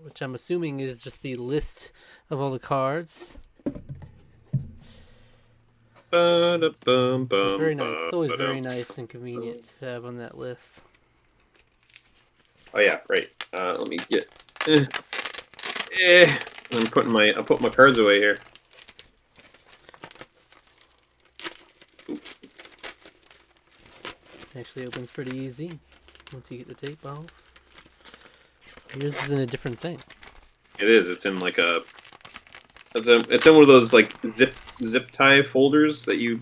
which I'm assuming is just the list of all the cards. It's very nice. It's always very nice and convenient to have on that list. Oh yeah, right. Let me get. I'm putting my cards away here. Actually opens pretty easy once you get the tape off. Yours is in a different thing. It is. It's in like a. It's in one of those like zip tie folders that you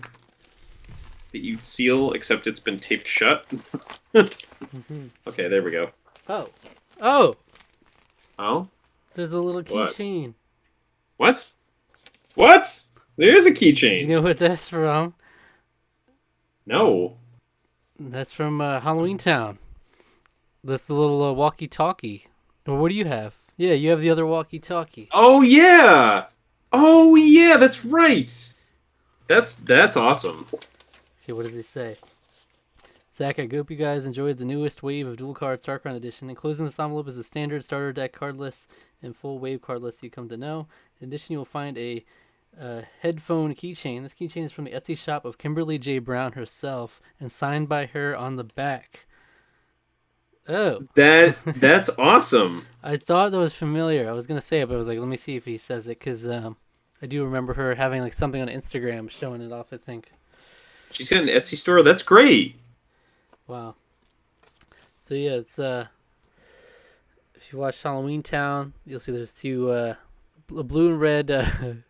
seal, except it's been taped shut. Okay, there we go. Oh. Oh. There's a little What? keychain. What? What? There is a You keychain. know what that's from? No. That's from Halloween Town. This little walkie-talkie. Or what do you have? Yeah, you have the other walkie-talkie. Oh yeah. Oh yeah, that's right. That's awesome. Okay, what does he say? Zach, I hope you guys enjoyed the newest wave of Dual Cards Tarqaron Edition. Enclosed in this envelope is a standard starter deck card list and full wave card list you come to know. In addition, you will find a headphone keychain. This keychain is from the Etsy shop of Kimberly J. Brown herself and signed by her on the back. Oh. That's awesome. I thought that was familiar. I was going to say it, but I was like, let me see if he says it, because I do remember her having like something on Instagram showing it off, I think. She's got an Etsy store. That's great. Wow. So yeah, it's if you watch Halloween Town, you'll see there's two a blue and red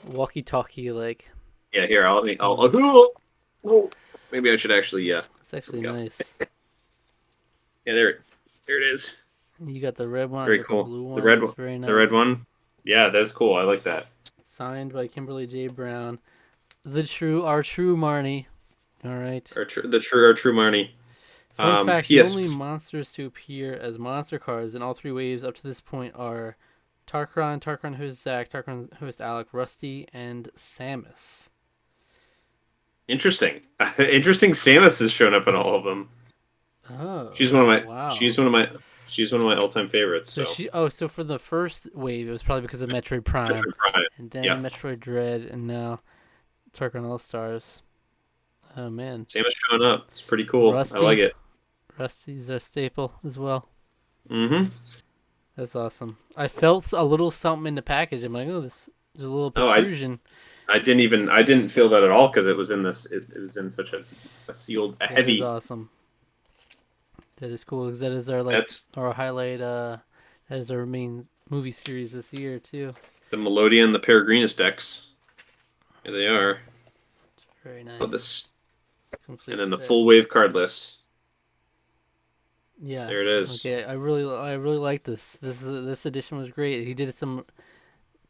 walkie-talkie like. Yeah, here I'll maybe I should actually It's actually There we go. nice. Yeah, there it is. You got the red one. Very I got cool. The blue one. The red That's one. very nice. The red one. Yeah, that's cool. I like that. Signed by Kimberly J. Brown, our true Marnie. All right. Our true Marnie. Fun fact: PS... the only monsters to appear as monster cards in all three waves up to this point are Tarqaron, Tarqaron host Zach, Tarqaron host Alec, Rusty, and Samus. Interesting. Interesting. Samus has shown up in all of them. Oh, She's one of my. wow. She's one of my all-time favorites. So, So for the first wave, it was probably because of Metroid Prime, Metroid Prime. and then yeah. Metroid Dread, and now Tarqaron All Stars. Oh man, Samus showing up. It's pretty cool. I like Rusty. it. Rusty's a staple as well. Mm-hmm. That's awesome. I felt a little something in the package. I'm like, oh, this there's a little Oh, protrusion. I didn't feel that at all because it was in this. It was in such a sealed, a That is heavy. awesome. That is cool because that is our That's our highlight. That is our main movie series this year too. the Melodian, the Peregrinus decks. Here they are. Very Love nice. this, and Complete then the set. full wave card list. Yeah. There it is. Okay. I really like this. This edition was great. He did some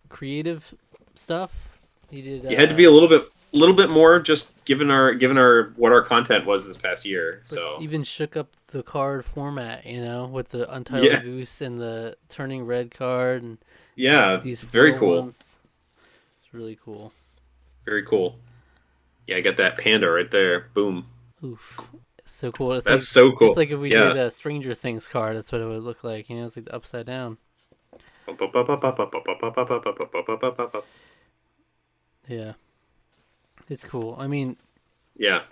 creative stuff. He did. You had to be a little bit more, just given our what our content was this past year. But So even shook up the card format, you know, with the Untitled yeah, Goose and the turning red card and yeah, these very foil cool, ones. It's really cool. very cool. Yeah, I got that panda right there. Boom. Oof. It's so cool. That's so It's cool. like if we Yeah. did a Stranger Things card, that's what it would look like. You know, it's like the upside down. Yeah. It's cool. I mean, Yeah,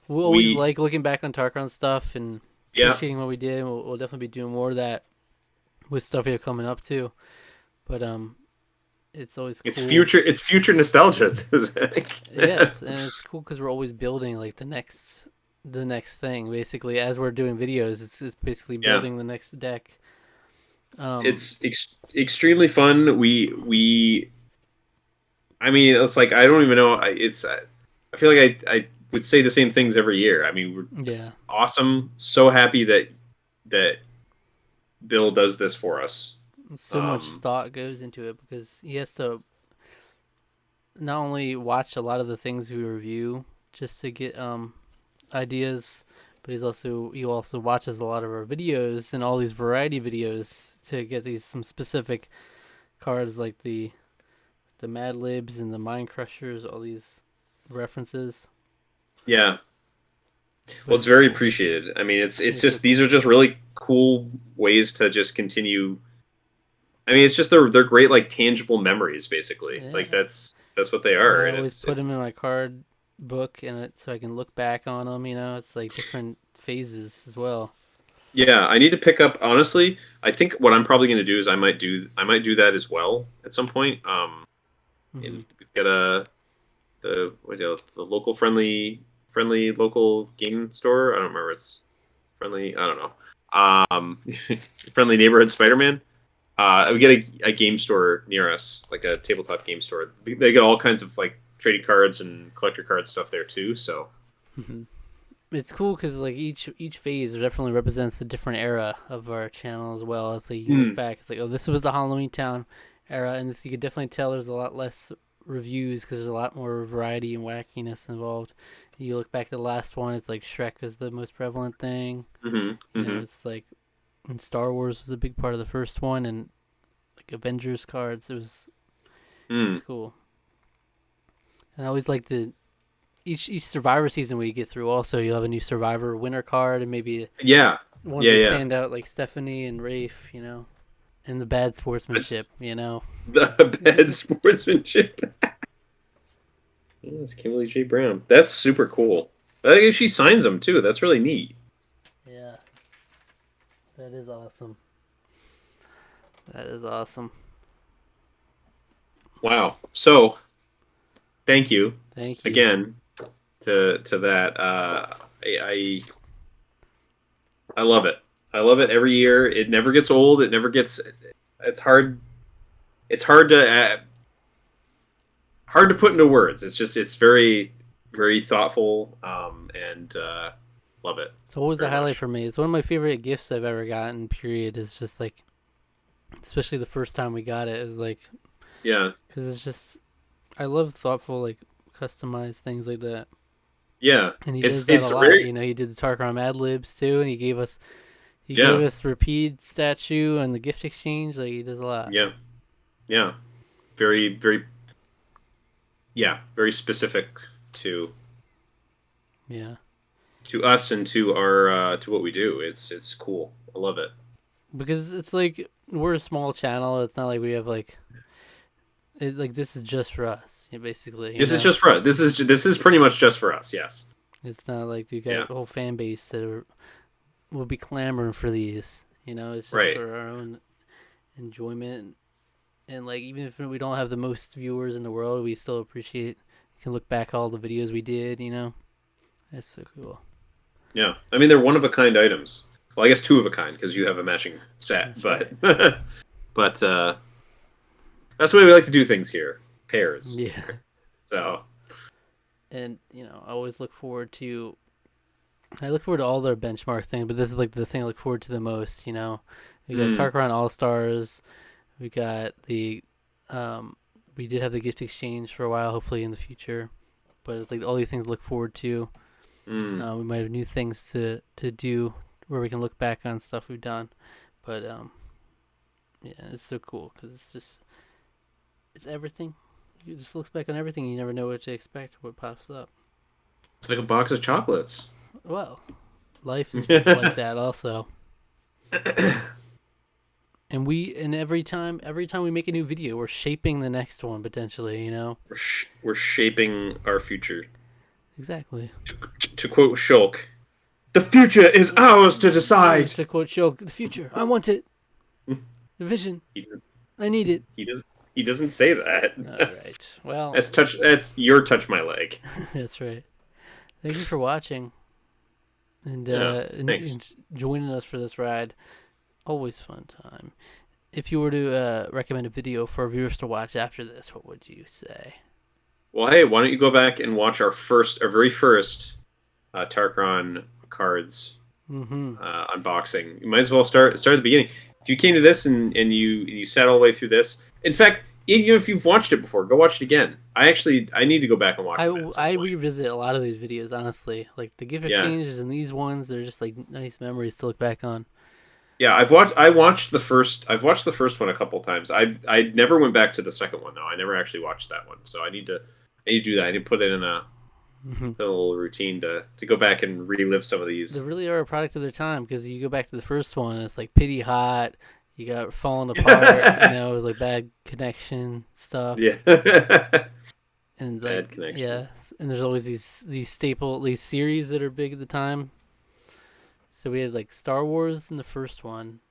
we always we like looking back on Tarkon stuff and yeah. appreciating what we did. We'll definitely be doing more of that with stuff we have coming up too. But it's always cool. It's future nostalgia. Yes, and it's cool because we're always building like the next thing. Basically, as we're doing videos, it's basically Yeah. building the next deck. It's extremely fun. I mean, it's like I don't even know. I feel like I would say the same things every year. I mean, we're Yeah, awesome. So happy that Bill does this for us. so much thought goes into it because he has to not only watch a lot of the things we review just to get ideas, but he also watches a lot of our videos and all these variety videos to get these some specific cards like the Mad Libs and the Mind Crushers, all these references. Yeah. But Well, it's very appreciated. I mean, it's it's so just these cool. are just really cool ways to just continue. I mean, it's just they're great like tangible memories basically. Like Yeah, that's what they and are, I and always put them it's in my card book and so I can look back on them. You know, it's like different phases as well. yeah. I need to pick up honestly. I think what I'm probably going to do is I might do that as well at some point. Hmm. We've got the local friendly local game store. I don't remember. It's friendly. I don't know. Friendly neighborhood Spider-Man. We get a game store near us, like a tabletop game store. They get all kinds of like trading cards and collector card stuff there too. So Hmm. It's cool because like each phase definitely represents a different era of our channel as well. It's like you look mm, back, it's like, oh, this was the Halloween Town era, and this you could definitely tell there's a lot less reviews because there's a lot more variety and wackiness involved. You look back at the last one, it's like Shrek is the most prevalent thing. hmm You know, hmm it's like, and Star Wars was a big part of the first one, and like Avengers cards. It's mm. cool. And I always like the each Survivor season we get through. Also, you'll have a new Survivor winner card, and maybe Yeah, ones yeah, that yeah. stand out like Stephanie and Rafe. You know, and the bad sportsmanship. You know. The bad sportsmanship. Yes, Kimberly J. Brown. That's super cool. I think she signs them too. That's really neat. Yeah, that is awesome. That is awesome. Wow. So, thank you Thank you. again to that. I I love it. I love it every year. It never gets old. It never gets. It's hard. It's hard to put into words. It's just it's very thoughtful. And love it It's always a very highlight much. for me. It's one of my favorite gifts I've ever gotten. Period. It's just like, especially the first time we got it, it was like, Yeah. because it's just, I love thoughtful like customized things like that. Yeah. And he does that a It's lot. very You know, he did the Tarkar Mad Libs too, and he gave yeah us Repeat statue and the gift exchange. Like he does a lot. yeah yeah very yeah very specific to Yeah, to us and to our to what we do. It's cool. I love it. because it's like we're a small channel. It's not like we have like like this is just for us, basically. This is just for us. This is pretty much just for us. Yes. It's not like you got a whole fan base that will be clamoring for these. It's just for our own enjoyment, and like even if we don't have the most viewers in the world, we still appreciate. You can look back all the videos we did. That's so cool. Yeah, I mean they're one of a kind items. Well, I guess two of a kind because you have a matching set, that's but that's the way we like to do things here. Pairs. Yeah. So. And I always look forward to. I look forward to all their benchmark thing, but this is like the thing I look forward to the most. We got Tarqaron All Stars. We got the. We did have the gift exchange for a while. Hopefully in the future, but it's like all these things to look forward to. We might have new things to do where we can look back on stuff we've done, but yeah, it's so cool because it's everything. You just look back on everything. You never know what to expect, what pops up. It's like a box of chocolates. Well, life is like that also. And every time we make a new video, we're shaping the next one potentially. We're shaping our future. Exactly. To quote Shulk, "The future is ours to decide." To quote Shulk, "The future, I want it. The vision, I need it." He doesn't say that. All right. Well, that's your touch my leg. That's right. Thank you for watching and joining us for this ride. Always fun time. If you were to recommend a video for our viewers to watch after this, what would you say? Well, hey, why don't you go back and watch our very first Tarqaron cards unboxing? You might as well start at the beginning. If you came to this and you sat all the way through this, in fact, even if you've watched it before, go watch it again. I need to go back and watch it. I revisit a lot of these videos, honestly. Like the gift exchanges and these ones, they're just like nice memories to look back on. Yeah, I watched the first one a couple times. I never went back to the second one though. I never actually watched that one, so I need to do that. I need to put it in a little routine to go back and relive some of these. They really are a product of their time because you go back to the first one, and it's like pity hot. You got falling apart. It was like bad connection stuff. Yeah. And bad connection. Yeah, and there's always these series that are big at the time. So we had like Star Wars in the first one,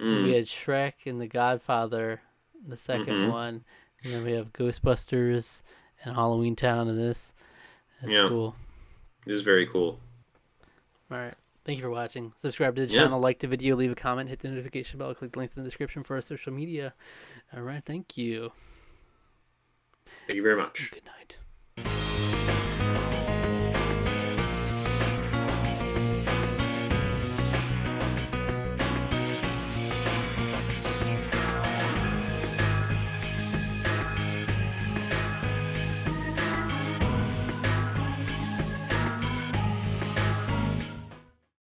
and we had Shrek and The Godfather in the second one, and then we have Ghostbusters and Halloween Town in this. That's cool. This is very cool. All right. Thank you for watching. Subscribe to the channel, like the video, leave a comment, hit the notification bell, click the links in the description for our social media. All right. Thank you. Thank you very much. Good night.